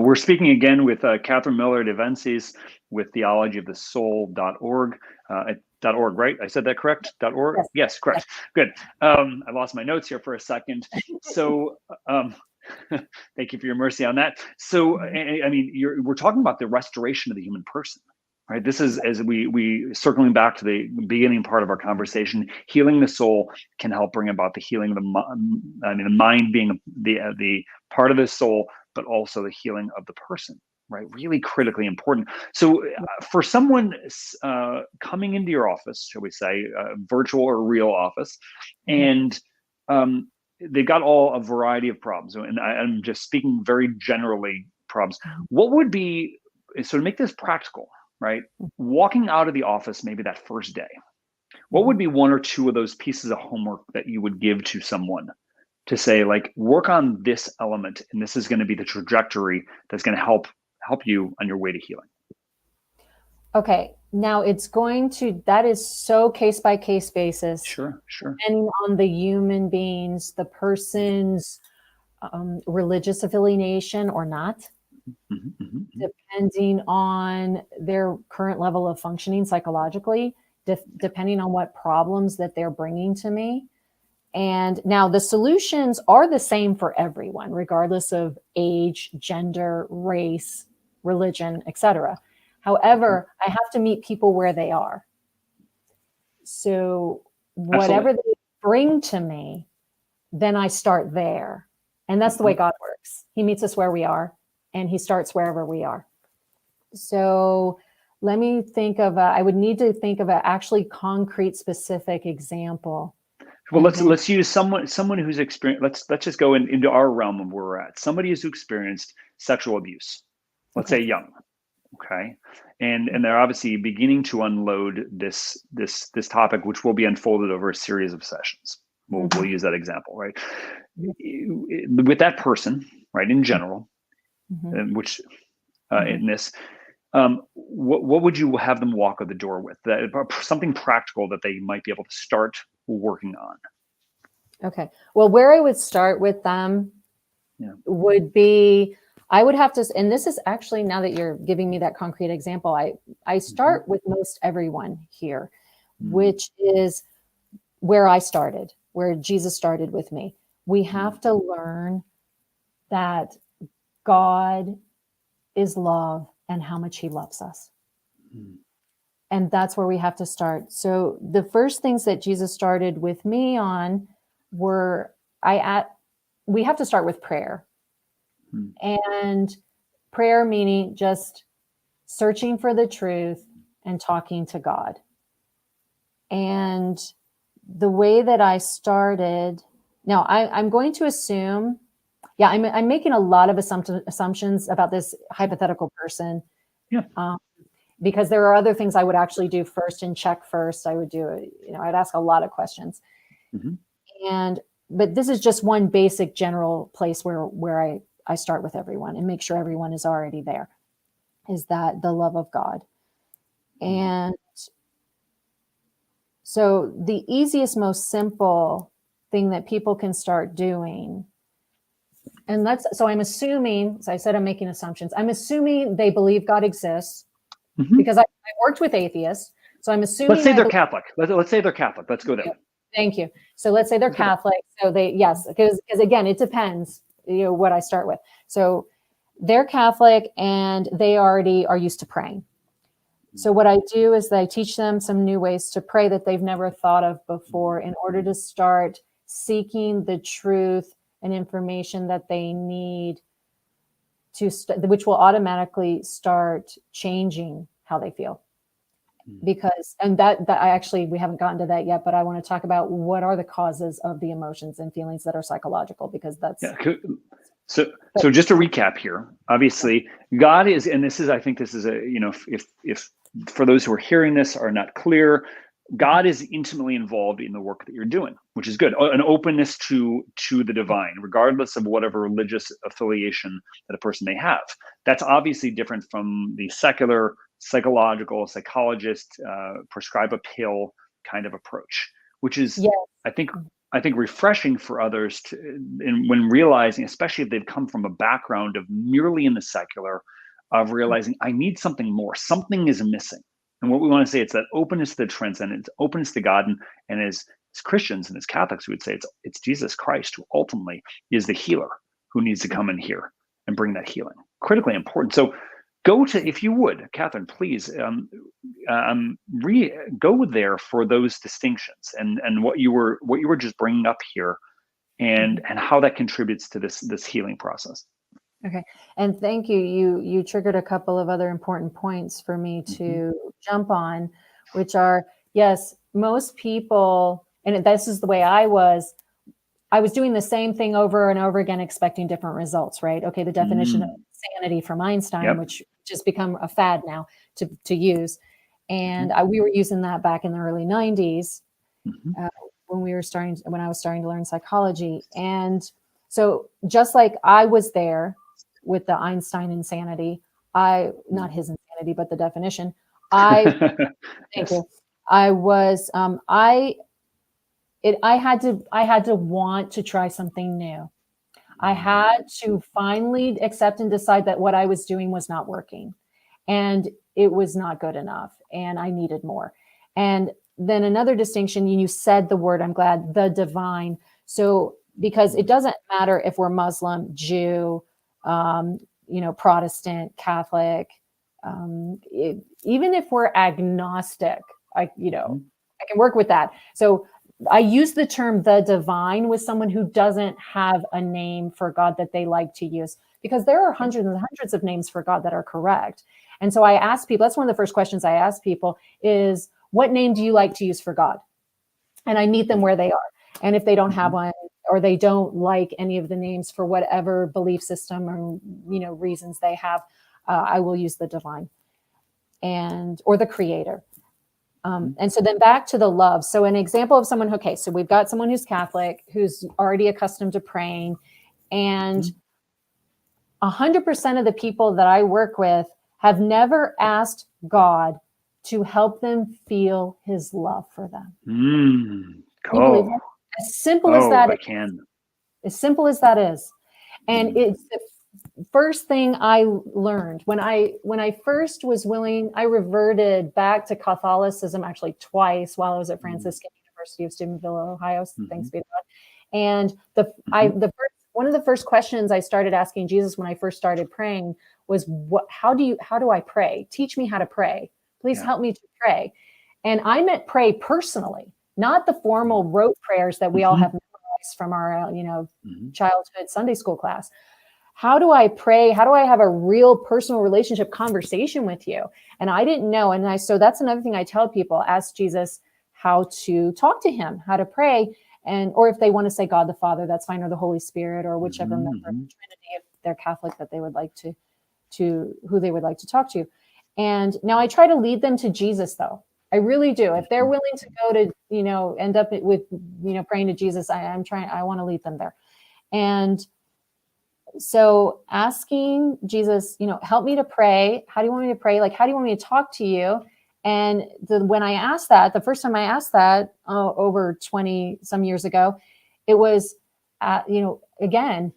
We're speaking again with Katherine Miller at Evences with theologyofthesoul.org. .org, right? I said that correct? .org? Yes, correct. Yes. Good. I lost my notes here for a second. So thank you for your mercy on that. So, I mean, we're talking about the restoration of the human person. Right. This is, as we circling back to the beginning part of our conversation, healing the soul can help bring about the healing of the mind being the part of the soul, but also the healing of the person. Right. Really critically important. So for someone coming into your office, shall we say, virtual or real office, and they've got a variety of problems, and I'm just speaking very generally problems. What would be, so to make this practical, right? Walking out of the office, maybe that first day, what would be one or two of those pieces of homework that you would give to someone to say, like, work on this element, and this is going to be the trajectory that's going to help you on your way to healing? Okay. Now that is so case by case basis. Sure. Depending on the human beings, the person's religious affiliation or not. Depending on their current level of functioning psychologically, depending on what problems that they're bringing to me. And now the solutions are the same for everyone, regardless of age, gender, race, religion, etc. However, I have to meet people where they are. So whatever they bring to me, then I start there. And that's the way God works. He meets us where we are, and he starts wherever we are. So let me think of I would need to think of an actually concrete, specific example. Well, let's use someone who's experienced. Let's just go into our realm of where we're at. Somebody who's experienced sexual abuse. Let's say young, Okay, and they're obviously beginning to unload this topic, which will be unfolded over a series of sessions. We'll use that example, right? With that person, right, in general, which in this, what would you have them walk out the door with? Something practical that they might be able to start working on. Okay. Well, where I would start with them would be, I would have to, and this is actually, now that you're giving me that concrete example, I start with most everyone here, which is where I started, where Jesus started with me. We have to learn that God is love and how much he loves us. And that's where we have to start. So the first things that Jesus started with me on were, we have to start with prayer. And prayer meaning just searching for the truth and talking to God. And the way that I started, now I'm going to assume, I'm making a lot of assumptions about this hypothetical person. Because there are other things I would actually do first and check first. I would do, I'd ask a lot of questions. But this is just one basic general place where I start with everyone and make sure everyone is already there, is that the love of God. And so the easiest, most simple thing that people can start doing, and so I'm assuming, as I said, I'm making assumptions. I'm assuming they believe God exists because I worked with atheists. So I'm assuming. Let's say they're Catholic. Let's say they're Catholic. Let's go there. Thank you. So let's say they're Catholic. So because again, it depends, what I start with. So they're Catholic and they already are used to praying. So what I do is that I teach them some new ways to pray that they've never thought of before in order to start seeking the truth and information that they need which will automatically start changing how they feel. Because, and that I actually, we haven't gotten to that yet, but I want to talk about what are the causes of the emotions and feelings that are psychological, because that's. So just to recap here, obviously God is, and this is, I think this is if for those who are hearing this are not clear, God is intimately involved in the work that you're doing, which is good. An openness to the divine, regardless of whatever religious affiliation that a person may have. That's obviously different from the secular psychological psychologist prescribe a pill kind of approach, which is I think refreshing for others when realizing, especially if they've come from a background of merely in the secular, of realizing I need something more, something is missing. And what we want to say, it's that openness to the transcendent, it's openness to God, and as Christians and as Catholics, we would say it's Jesus Christ who ultimately is the healer who needs to come in here and bring that healing. Critically important. So go to, if you would, Katherine, please go there for those distinctions and what you were just bringing up here, and how that contributes to this healing process. Okay, and thank you. You triggered a couple of other important points for me to jump on, which are, yes, most people, and this is the way I was doing the same thing over and over again, expecting different results, right? Okay, the definition of sanity from Einstein, which just become a fad now to use. And we were using that back in the early 90s when I was starting to learn psychology. And so just like I was there with the Einstein insanity, not his insanity, but the definition, thank you. I was, I had to want to try something new. I had to finally accept and decide that what I was doing was not working and it was not good enough and I needed more. And then another distinction, you said the word, I'm glad, the divine. So, because it doesn't matter if we're Muslim, Jew, Protestant, Catholic, even if we're agnostic, I can work with that. So I use the term the divine with someone who doesn't have a name for God that they like to use, because there are hundreds and hundreds of names for God that are correct. And so I ask people, that's one of the first questions I ask people is, what name do you like to use for God? And I meet them where they are. And if they don't have one, or they don't like any of the names for whatever belief system or reasons they have, I will use the divine. or the creator. And so then back to the love. So an example of someone, okay, so we've got someone who's Catholic, who's already accustomed to praying, and 100% of the people that I work with have never asked God to help them feel his love for them. Can you believe that? As simple as that. I can. As simple as that is. And it's the first thing I learned when I first was willing. I reverted back to Catholicism actually twice while I was at Franciscan University of Steubenville, Ohio. Thanks be to God. And one of the first questions I started asking Jesus when I first started praying was, how do I pray? Teach me how to pray. Please help me to pray. And I meant pray personally, not the formal rote prayers that we all have memorized from our childhood Sunday school class. How do I pray? How do I have a real personal relationship conversation with you? And I didn't know. So that's another thing I tell people: ask Jesus how to talk to him, how to pray. Or if they want to say God the Father, that's fine, or the Holy Spirit, or whichever member of the Trinity, if they're Catholic, that they would like to who they would like to talk to. And now I try to lead them to Jesus, though. I really do. If they're willing to go to, end up with, praying to Jesus, I want to lead them there. And so asking Jesus, help me to pray. How do you want me to pray? Like, how do you want me to talk to you? And when I asked that, the first time I asked that over 20 some years ago, it was, again,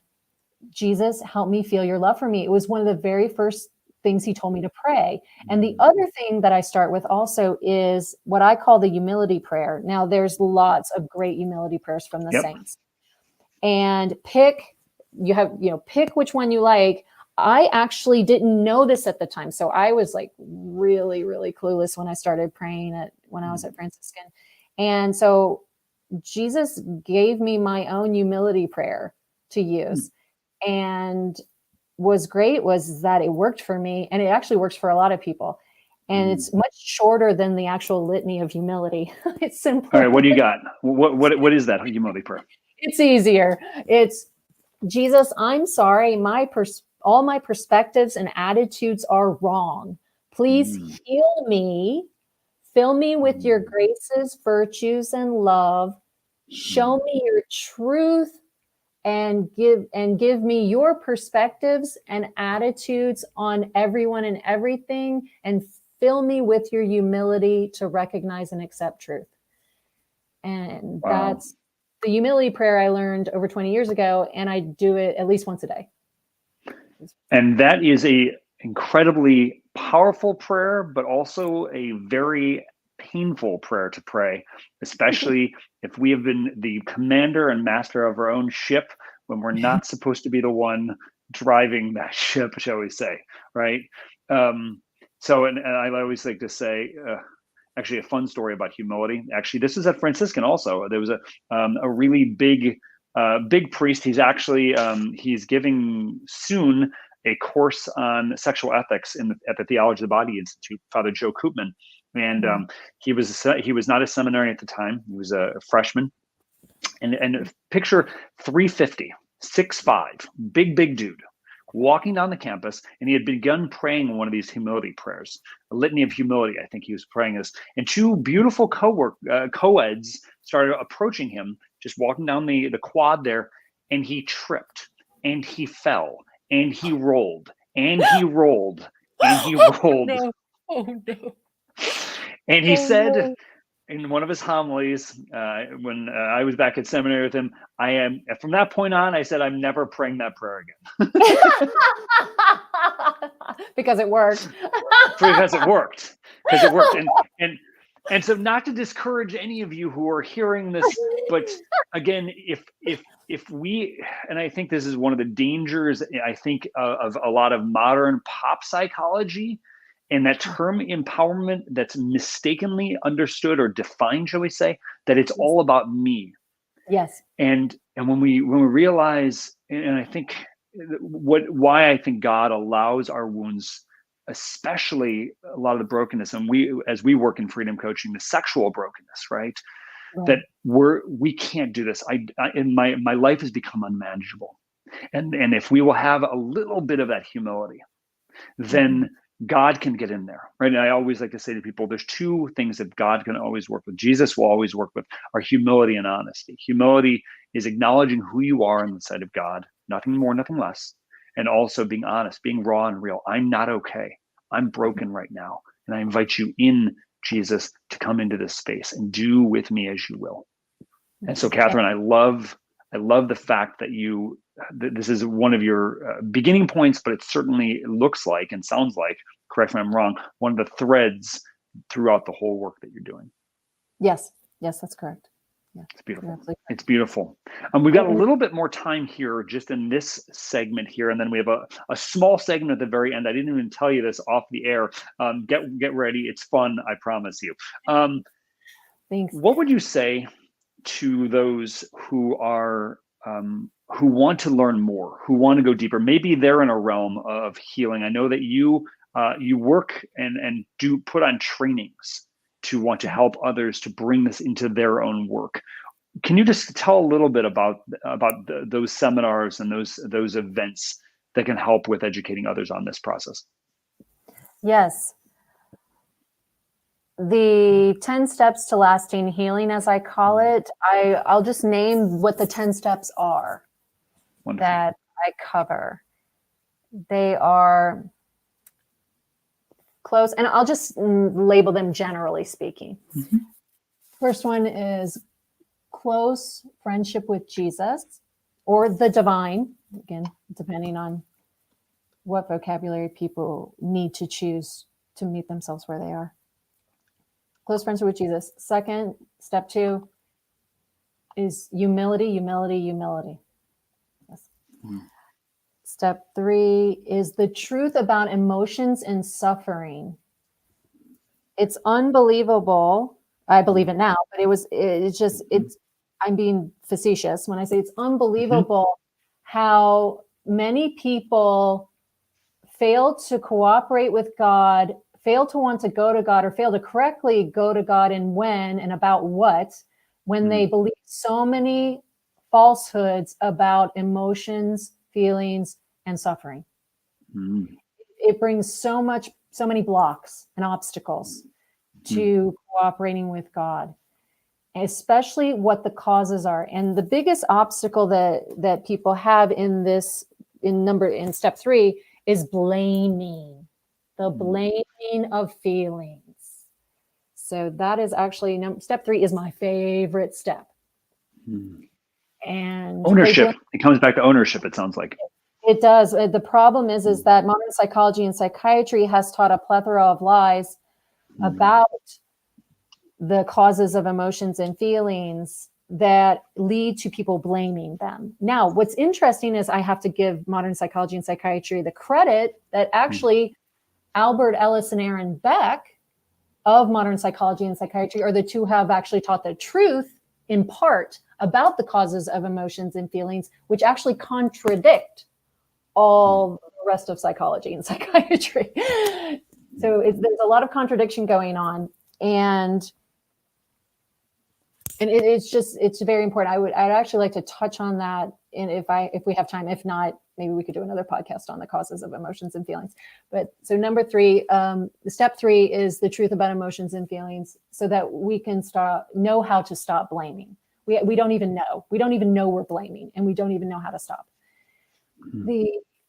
Jesus, help me feel your love for me. It was one of the very first things he told me to pray. And the other thing that I start with also is what I call the humility prayer. Now, there's lots of great humility prayers from the saints. And pick which one you like. I actually didn't know this at the time. So I was like really, really clueless when I started praying when I was at Franciscan. And so Jesus gave me my own humility prayer to use. And was great was that it worked for me, and it actually works for a lot of people. And it's much shorter than the actual litany of humility. It's simple. All right, what do you got? What is that humility prayer? It's easier. It's, Jesus, I'm sorry. All my perspectives and attitudes are wrong. Please heal me. Fill me with your graces, virtues, and love. Show me your truth, and give me your perspectives and attitudes on everyone and everything, and fill me with your humility to recognize and accept truth. And that's the humility prayer I learned over 20 years ago, and I do it at least once a day. And that is a incredibly powerful prayer, but also a very painful prayer to pray, especially if we have been the commander and master of our own ship when we're not supposed to be the one driving that ship, shall we say, right? So I always like to say, actually a fun story about humility. Actually, this is at Franciscan also. There was a really big priest. He's actually, he's giving soon a course on sexual ethics at the Theology of the Body Institute, Father Joe Koopman. And he was not a seminarian at the time. He was a freshman. And picture 350, 6'5", big dude, walking down the campus, and he had begun praying one of these humility prayers, a litany of humility. I think he was praying this, and two beautiful co-eds started approaching him, just walking down the quad there, and he tripped, and he fell, and he rolled, and he rolled, and he rolled. Oh no. And he said in one of his homilies, when I was back at seminary with him, from that point on, I said, I'm never praying that prayer again. Because it worked. Because it worked. And so, not to discourage any of you who are hearing this, but again, if we, and I think this is one of the dangers, I think, of a lot of modern pop psychology, and that term empowerment that's mistakenly understood or defined, shall we say, that it's all about me. Yes. And when we realize, and I think why I think God allows our wounds, especially a lot of the brokenness, and as we work in freedom coaching, the sexual brokenness, right? That we can't do this. My life has become unmanageable, and if we will have a little bit of that humility, then God can get in there, right? And I always like to say to people, there's two things that God can always work with. Jesus will always work with are humility and honesty. Humility is acknowledging who you are in the sight of God, nothing more, nothing less. And also being honest, being raw and real. I'm not okay. I'm broken right now. And I invite you in, Jesus, to come into this space and do with me as you will. And so, Katherine, I love the fact that this is one of your beginning points, but it looks like and sounds like, correct me if I'm wrong, one of the threads throughout the whole work that you're doing. Yes, that's correct. Yeah, it's beautiful. Exactly. It's beautiful. We've got a little bit more time here just in this segment here, and then we have a small segment at the very end. I didn't even tell you this off the air. Get ready. It's fun, I promise you. Thanks. What would you say to those who are who want to learn more, who want to go deeper? Maybe they're in a realm of healing. I know that you work and do put on trainings to want to help others to bring this into their own work. Can you just tell a little bit about those seminars and those events that can help with educating others on this process? Yes. The 10 steps to lasting healing, as I call it, I'll just name what the 10 steps are. Wonderful. That I cover. They are close, and I'll just label them generally speaking. Mm-hmm. First one is close friendship with Jesus or the divine, again, depending on what vocabulary people need to choose to meet themselves where they are. Close friendship with Jesus. Second, step 2 is humility. Yes. Mm. Step 3 is the truth about emotions and suffering. It's unbelievable. I believe it now, but I'm being facetious when I say it's unbelievable how many people fail to cooperate with God, fail to want to go to God, or fail to correctly go to God and when and about what, when they believe so many falsehoods about emotions, feelings, and suffering. It brings so many blocks and obstacles to cooperating with God, especially what the causes are. And the biggest obstacle that people have in step 3 is blaming. The blaming of feelings. So that is actually step 3 is my favorite step. And ownership. It comes back to ownership, it sounds like. It does. The problem is that modern psychology and psychiatry has taught a plethora of lies about the causes of emotions and feelings that lead to people blaming them. Now, what's interesting is I have to give modern psychology and psychiatry the credit that actually Albert Ellis and Aaron Beck of modern psychology and psychiatry are the two who have actually taught the truth in part about the causes of emotions and feelings, which actually contradict all the rest of psychology and psychiatry. So there's a lot of contradiction going on, and it's very important. I'd actually like to touch on that, and if we have time. If not, maybe we could do another podcast on the causes of emotions and feelings. But so number 3, step 3 is the truth about emotions and feelings, so that we can know how to stop blaming. We don't even know. We don't even know we're blaming, and we don't even know how to stop.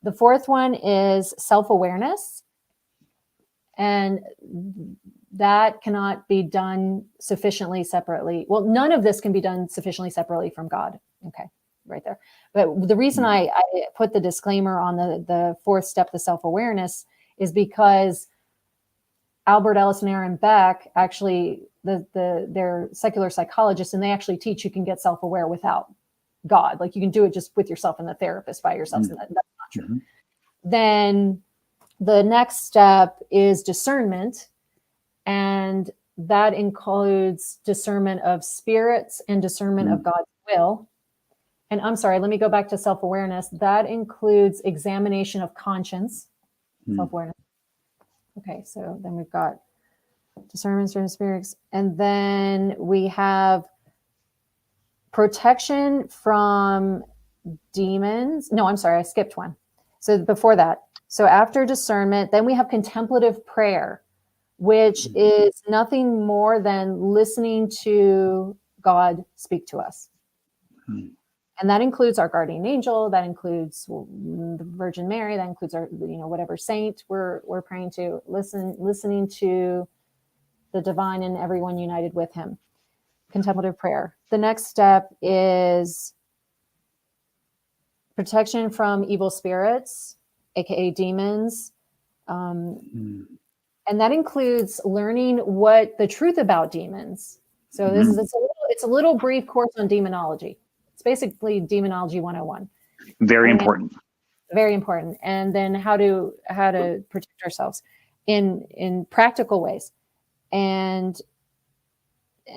The fourth one is self-awareness, and that cannot be done sufficiently separately. Well, none of this can be done sufficiently separately from God. Okay, right there. But the reason I put the disclaimer on the fourth step, the self-awareness, is because Albert Ellis and Aaron Beck, actually, they're secular psychologists, and they actually teach you can get self-aware without God. Like you can do it just with yourself and the therapist by yourself. So that's not true. Then the next step is discernment. And that includes discernment of spirits and discernment of God's will. And I'm sorry, let me go back to self-awareness. That includes examination of conscience, self-awareness. Okay, so then we've got discernment of spirits. And then we have protection from demons. No, I'm sorry, I skipped one. So before that, so after discernment, then we have contemplative prayer, which is nothing more than listening to God speak to us. And that includes our guardian angel, that includes the Virgin Mary, that includes our, whatever saint we're praying to, listening to the divine and everyone united with him. Contemplative prayer. The next step is protection from evil spirits, aka demons. And that includes learning what the truth about demons. So it's a little brief course on demonology. It's basically demonology 101. Very important. Very important. And then how to protect ourselves in practical ways. And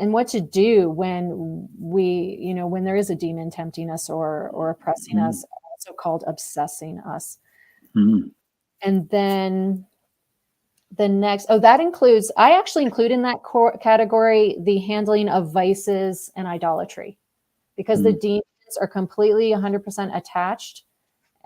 what to do when when there is a demon tempting us or oppressing us, also called obsessing us. And then the next, that includes, I actually include in that category the handling of vices and idolatry, because the demons are completely 100% attached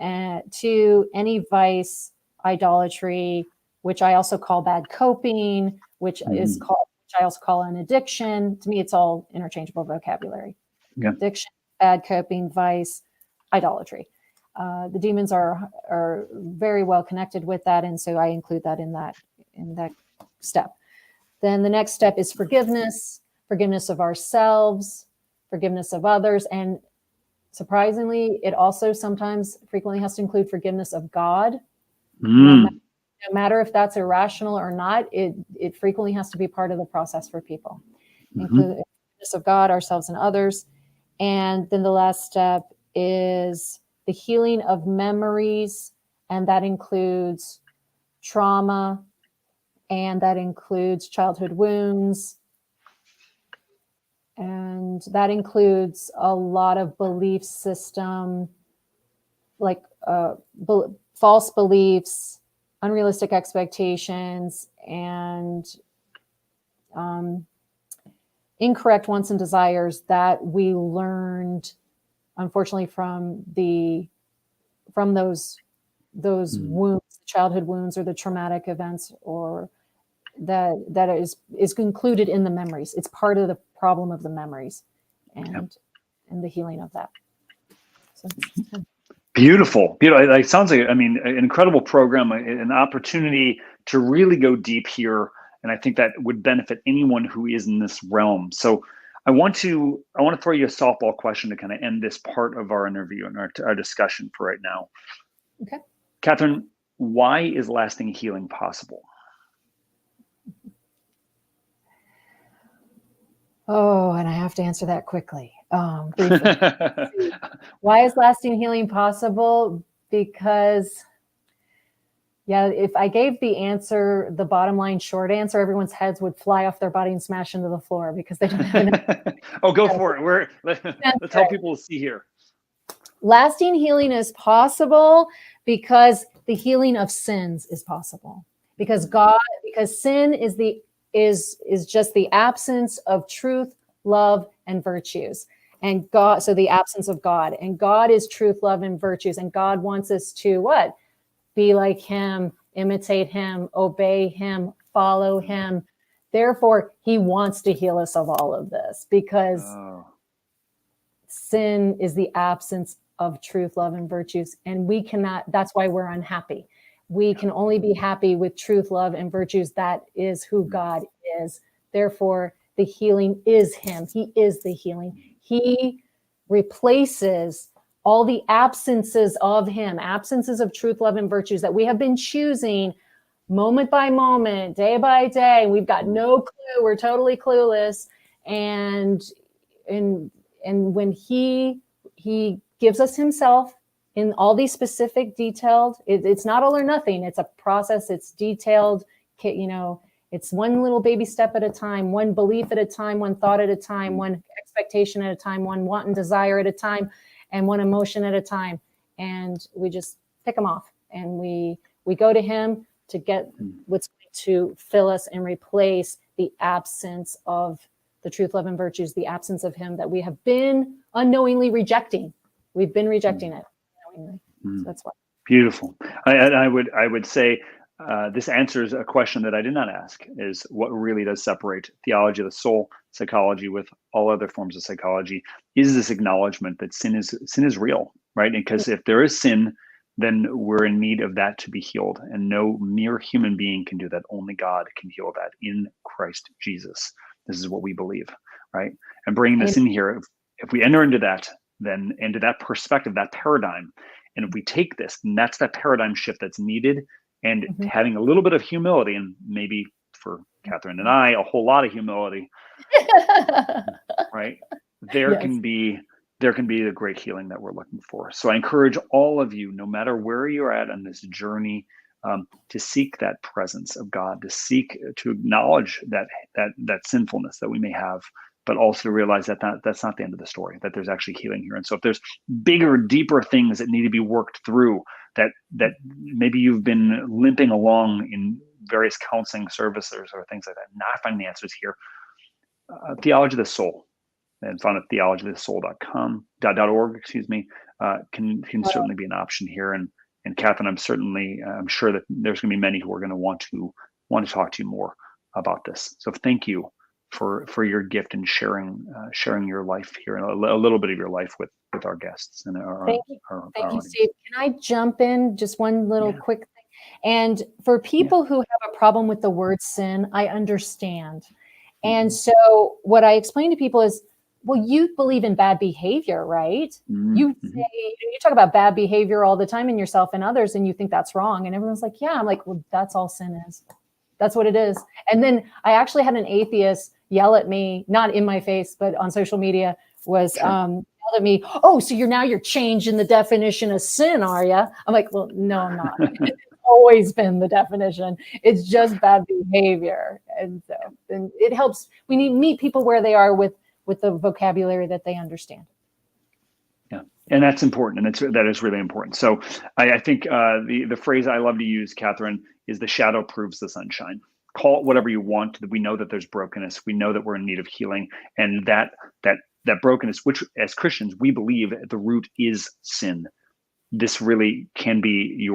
to any vice, idolatry, which I also call bad coping, which I also call an addiction. To me, it's all interchangeable vocabulary. Yeah. Addiction, bad coping, vice, idolatry. The demons are very well connected with that, and so I include that in that step. Then the next step is forgiveness of ourselves, forgiveness of others, and surprisingly, it also frequently has to include forgiveness of God. No matter if that's irrational or not, it frequently has to be part of the process for people. Include forgiveness of God, ourselves, and others. And then the last step is the healing of memories, and that includes trauma, and that includes childhood wounds, and that includes a lot of belief system, like false beliefs, unrealistic expectations, and incorrect wants and desires that we learned, unfortunately, from those wounds, childhood wounds, or the traumatic events, or that is included in the memories. It's part of the problem of the memories, and the healing of that. So, Beautiful. It sounds like, an incredible program, an opportunity to really go deep here. And I think that would benefit anyone who is in this realm. So I want to throw you a softball question to kind of end this part of our interview and our discussion for right now. Okay. Katherine, why is lasting healing possible? Oh, and I have to answer that quickly. Briefly. Why is lasting healing possible? Because, if I gave the answer, the bottom line short answer, everyone's heads would fly off their body and smash into the floor because they don't have enough. Oh, go for it. Let's help people see here. Lasting healing is possible because the healing of sins is possible. Because sin is just the absence of truth, love, and virtues. And God, so the absence of God. And God is truth, love, and virtues. And God wants us to what? Be like him, imitate him, obey him, follow him. Therefore, he wants to heal us of all of this, because sin is the absence of truth, love, and virtues. And we cannot, that's why we're unhappy. We can only be happy with truth, love, and virtues. That is who God is. Therefore, the healing is him. He is the healing. He replaces all the absences of him, absences of truth, love, and virtues that we have been choosing moment by moment, day by day. We've got no clue. We're totally clueless. And when he gives us himself in all these specific detailed, it's not all or nothing. It's a process. It's detailed, it's one little baby step at a time, one belief at a time, one thought at a time, one expectation at a time, one want and desire at a time, and one emotion at a time. And we just pick them off, and we go to him to get what's going to fill us and replace the absence of the truth, love, and virtues, the absence of him that we have been unknowingly rejecting. We've been rejecting it unknowingly. So that's why. Beautiful. I would say this answers a question that I did not ask: is what really does separate theology of the soul, psychology, with all other forms of psychology? Is this acknowledgement that sin is real, right? Because if there is sin, then we're in need of that to be healed, and no mere human being can do that. Only God can heal that in Christ Jesus. This is what we believe, right? And bringing this in here, if we enter into that, then into that perspective, that paradigm, and if we take this, then that's that paradigm shift that's needed. And having a little bit of humility, and maybe for Katherine and I, a whole lot of humility, right? There can be the great healing that we're looking for. So I encourage all of you, no matter where you're at on this journey, to seek that presence of God, to acknowledge that sinfulness that we may have, but also to realize that that's not the end of the story, that there's actually healing here. And so if there's bigger, deeper things that need to be worked through, that maybe you've been limping along in various counseling services or things like that, not finding the answers here, Theology of the Soul, and found at theologyofthesoul.org, can certainly be an option here. And Katherine, I'm sure that there's going to be many who are going to want to talk to you more about this. So thank you for your gift and sharing your life here, and a little bit of your life with our guests and our Thank you, Steve. Can I jump in just one little quick thing? And for people who have a problem with the word sin, I understand. And so what I explain to people is, well, you believe in bad behavior, right? You say, you talk about bad behavior all the time in yourself and others, and you think that's wrong. And everyone's like, yeah. I'm like, well, that's all sin is. That's what it is. And then I actually had an atheist yell at me, not in my face, but on social media, was yelled at me, oh, so you're changing the definition of sin, are you? I'm like, well, no, I'm not. It's always been the definition. It's just bad behavior. And so and it helps. We need to meet people where they are with the vocabulary that they understand. Yeah, and that's important, and that is really important. So I think the phrase I love to use, Katherine, is the shadow proves the sunshine. Call it whatever you want. We know that there's brokenness. We know that we're in need of healing, and that brokenness, which as Christians we believe at the root is sin. This really can be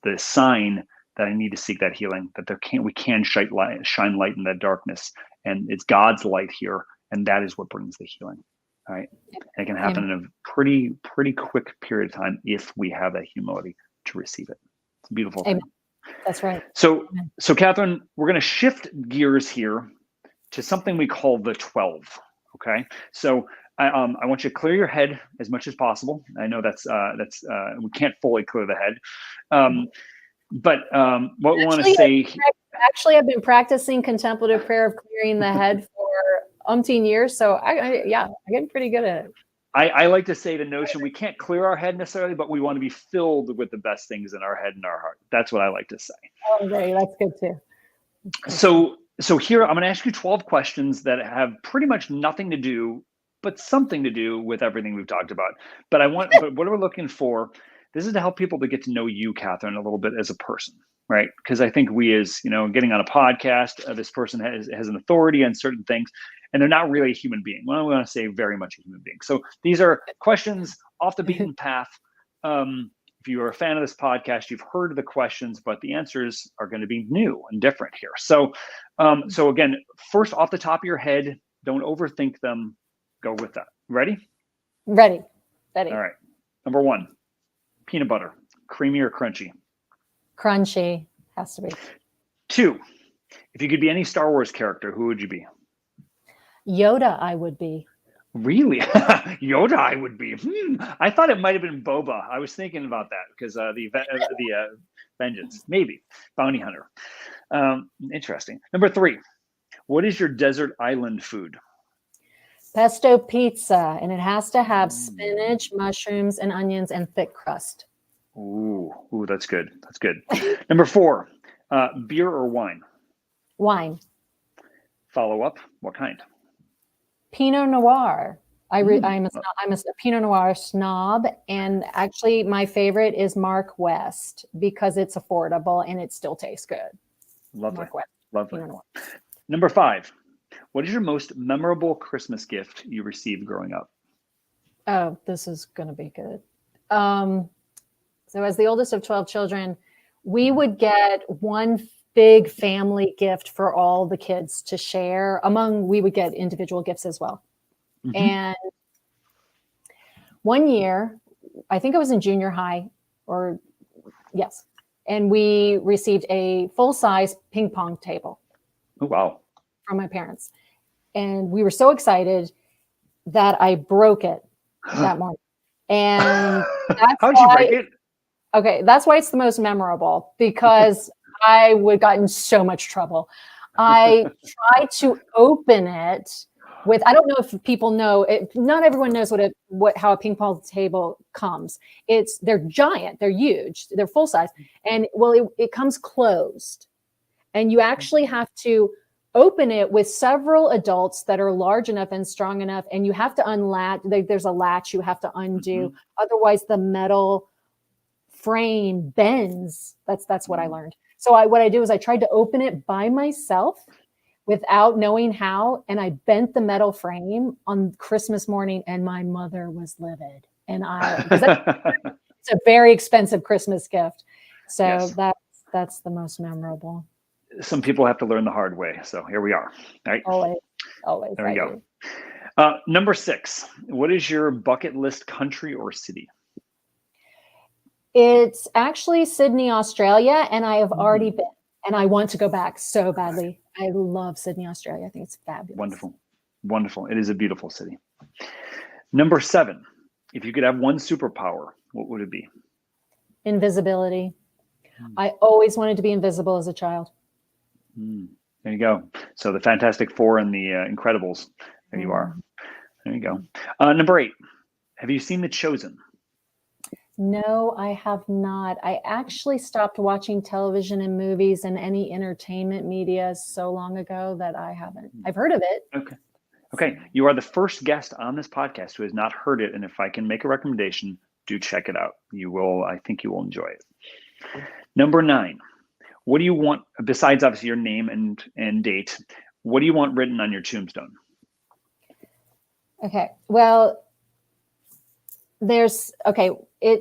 the sign that I need to seek that healing. That we can shine light in that darkness, and it's God's light here, and that is what brings the healing. All right, and it can happen in a pretty quick period of time if we have that humility to receive it. It's a beautiful thing. That's right. So Katherine, we're going to shift gears here to something we call the 12. Okay. So I want you to clear your head as much as possible. I know that's we can't fully clear the head. But what we want to say. Actually, I've been practicing contemplative prayer of clearing the head for umpteen years. So I'm getting pretty good at it. I like to say the notion we can't clear our head necessarily, but we want to be filled with the best things in our head and our heart. That's what I like to say. Oh, great. That's good too. So here I'm going to ask you 12 questions that have pretty much nothing to do, but something to do with everything we've talked about. But what we're looking for, this is to help people to get to know you, Katherine, a little bit as a person, right? Because I think we, as getting on a podcast, this person has an authority on certain things, and they're not really a human being. Well, I want to say very much a human being. So these are questions off the beaten path. If you are a fan of this podcast, you've heard the questions, but the answers are going to be new and different here. So again, first off the top of your head, don't overthink them. Go with that. Ready? Ready. All right. Number 1, peanut butter, creamy or crunchy? Crunchy. Has to be. 2, if you could be any Star Wars character, who would you be? Yoda, I would be. Really? Yoda, I would be. I thought it might have been Boba. I was thinking about that because the Vengeance, maybe bounty hunter. Interesting. Number 3, what is your desert island food? Pesto pizza, and it has to have spinach, mushrooms, and onions, and thick crust. Ooh, that's good. That's good. Number 4, beer or wine? Wine. Follow up. What kind? Pinot Noir. I'm a Pinot Noir snob, and actually my favorite is Mark West because it's affordable and it still tastes good. Lovely. Mark West. Lovely. Number 5, what is your most memorable Christmas gift you received growing up? Oh, this is going to be good. So as the oldest of 12 children, we would get one big family gift for all the kids to share. We would get individual gifts as well. Mm-hmm. And one year, I think I was in junior high, yes. And we received a full-size ping pong table. Oh, wow. From my parents. And we were so excited that I broke it that morning. And that's how'd you break it? Okay, that's why it's the most memorable, because I would got in so much trouble. I tried to open it with, I don't know if people know, not everyone knows how a ping pong table comes. They're giant, they're huge, they're full size. And it comes closed. And you actually have to open it with several adults that are large enough and strong enough. And you have to unlatch, there's a latch you have to undo. Mm-hmm. Otherwise the metal frame bends. That's what I learned. So what I did was I tried to open it by myself without knowing how. And I bent the metal frame on Christmas morning, and my mother was livid. And it's a very expensive Christmas gift. So yes. That's the most memorable. Some people have to learn the hard way. So here we are. Right? Always. There we go. Number 6, what is your bucket list country or city? It's actually Sydney, Australia, and I have already been, and I want to go back so badly. I love Sydney, Australia. I think it's fabulous. Wonderful. It is a beautiful city. Number 7, if you could have one superpower, what would it be? Invisibility. I always wanted to be invisible as a child. There you go. So the Fantastic Four and the Incredibles. There you are. There you go. Number 8, have you seen The Chosen? No, I have not. I actually stopped watching television and movies and any entertainment media so long ago that I haven't. I've heard of it. Okay. You are the first guest on this podcast who has not heard it. And if I can make a recommendation, do check it out. I think you will enjoy it. Number 9, what do you want, besides obviously your name and date, what do you want written on your tombstone? Okay. Well, I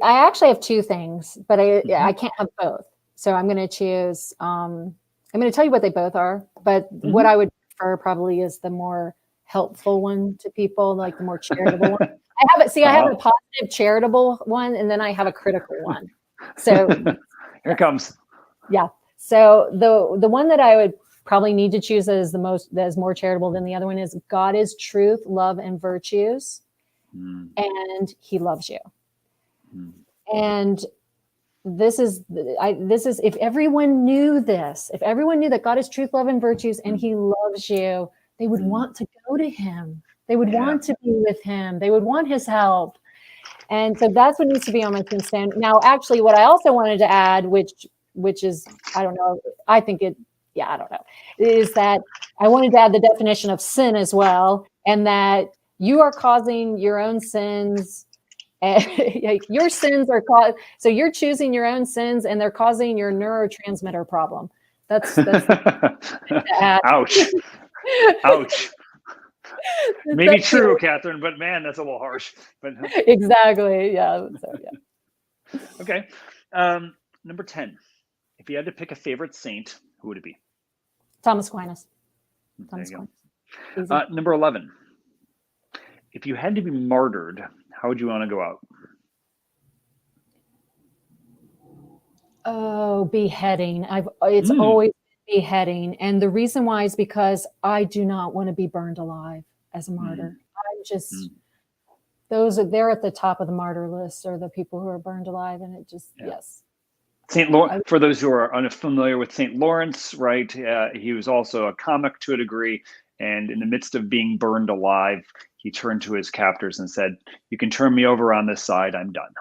actually have 2 things, but I can't have both. So I'm going to choose, I'm going to tell you what they both are, but what I would prefer probably is the more helpful one to people, like the more charitable one. I have a positive charitable one, and then I have a critical one. So here it comes. Yeah. So the one that I would probably need to choose that is more charitable than the other one is God is truth, love, and virtues. And he loves you. And this is if everyone knew this, if everyone knew that God is truth, love, and virtues, and he loves you, they would want to go to him. They would want to be with him. They would want his help. And so that's what needs to be on my tombstone. Now, actually, what I also wanted to add, which is, I don't know, I don't know, is that I wanted to add the definition of sin as well, and that you are causing your own sins. Your sins are caused. So you're choosing your own sins, and they're causing your neurotransmitter problem. That's ouch. Ouch. Maybe true, Katherine, but man, that's a little harsh. But exactly, yeah. So, yeah. Okay. Number 10. If you had to pick a favorite saint, who would it be? Thomas Aquinas. Number 11. If you had to be martyred, how would you want to go out? Oh, beheading. It's always beheading. And the reason why is because I do not want to be burned alive as a martyr. I'm just, they're at the top of the martyr list, are the people who are burned alive. And it just, yes. St. Lawrence, for those who are unfamiliar with St. Lawrence, right? He was also a comic to a degree. And in the midst of being burned alive, he turned to his captors and said, "You can turn me over on this side. I'm done."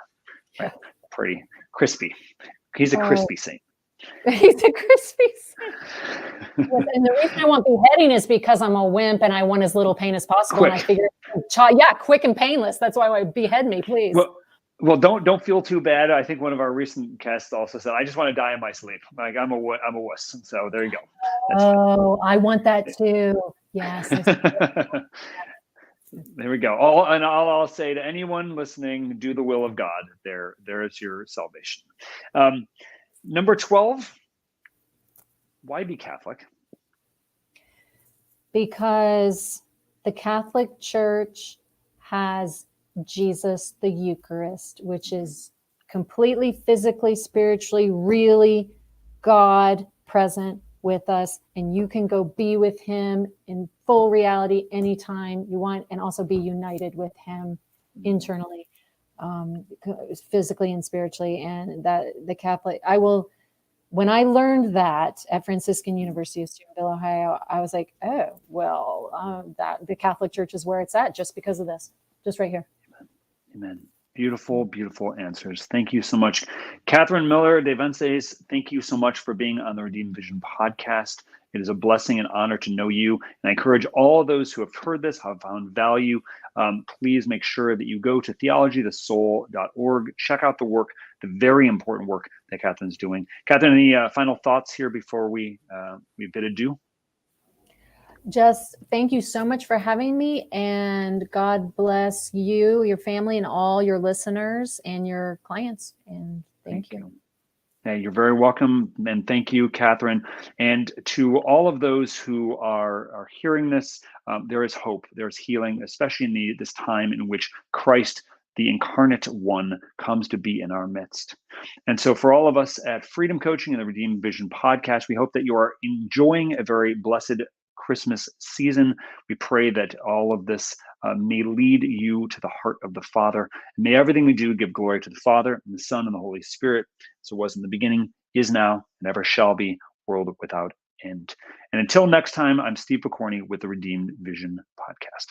Right? Pretty crispy. He's a crispy saint. He's a crispy saint. And the reason I want beheading is because I'm a wimp and I want as little pain as possible. Quick. And I figured, quick and painless. That's why I would behead me, please. Well, don't feel too bad. I think one of our recent guests also said, "I just want to die in my sleep. Like I'm a wuss." So there you go. I want that too. Yes. There we go. I'll say to anyone listening, do the will of God. There is your salvation. Number 12, why be Catholic? Because the Catholic Church has Jesus, the Eucharist, which is completely physically, spiritually, really God present with us. And you can go be with him in full reality anytime you want, and also be united with him internally, physically and spiritually. And that the Catholic, when I learned that at Franciscan University of Steubenville, Ohio, I was like, oh, well, that the Catholic Church is where it's at just because of this, just right here. Amen. Beautiful, beautiful answers. Thank you so much. Katherine Miller de Vences, thank you so much for being on the Redeemed Vision podcast. It is a blessing and honor to know you. And I encourage all those who have heard this, have found value, please make sure that you go to theologythesoul.org. Check out the work, the very important work that Katherine's doing. Katherine, any final thoughts here before we bid adieu? Just thank you so much for having me, and God bless you, your family, and all your listeners and your clients. And thank you. Yeah, you're very welcome. And thank you, Katherine. And to all of those who are hearing this, there is hope, there's healing, especially in this time in which Christ, the incarnate one, comes to be in our midst. And so for all of us at Freedom Coaching and the Redeemed Vision podcast, we hope that you are enjoying a very blessed Christmas season. We pray that all of this may lead you to the heart of the Father. May everything we do give glory to the Father and the Son and the Holy Spirit, as it was in the beginning, is now, and ever shall be, world without end. And until next time, I'm Steve Pokorny with the Redeemed Vision podcast.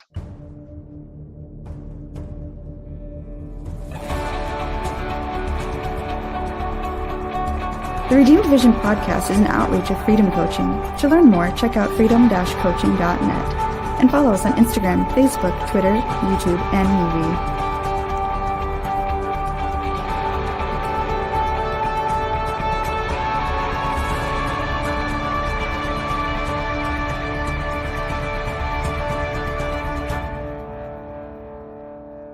The Redeemed Vision podcast is an outreach of Freedom Coaching. To learn more, check out freedom-coaching.net and follow us on Instagram, Facebook, Twitter, YouTube, and MeWe.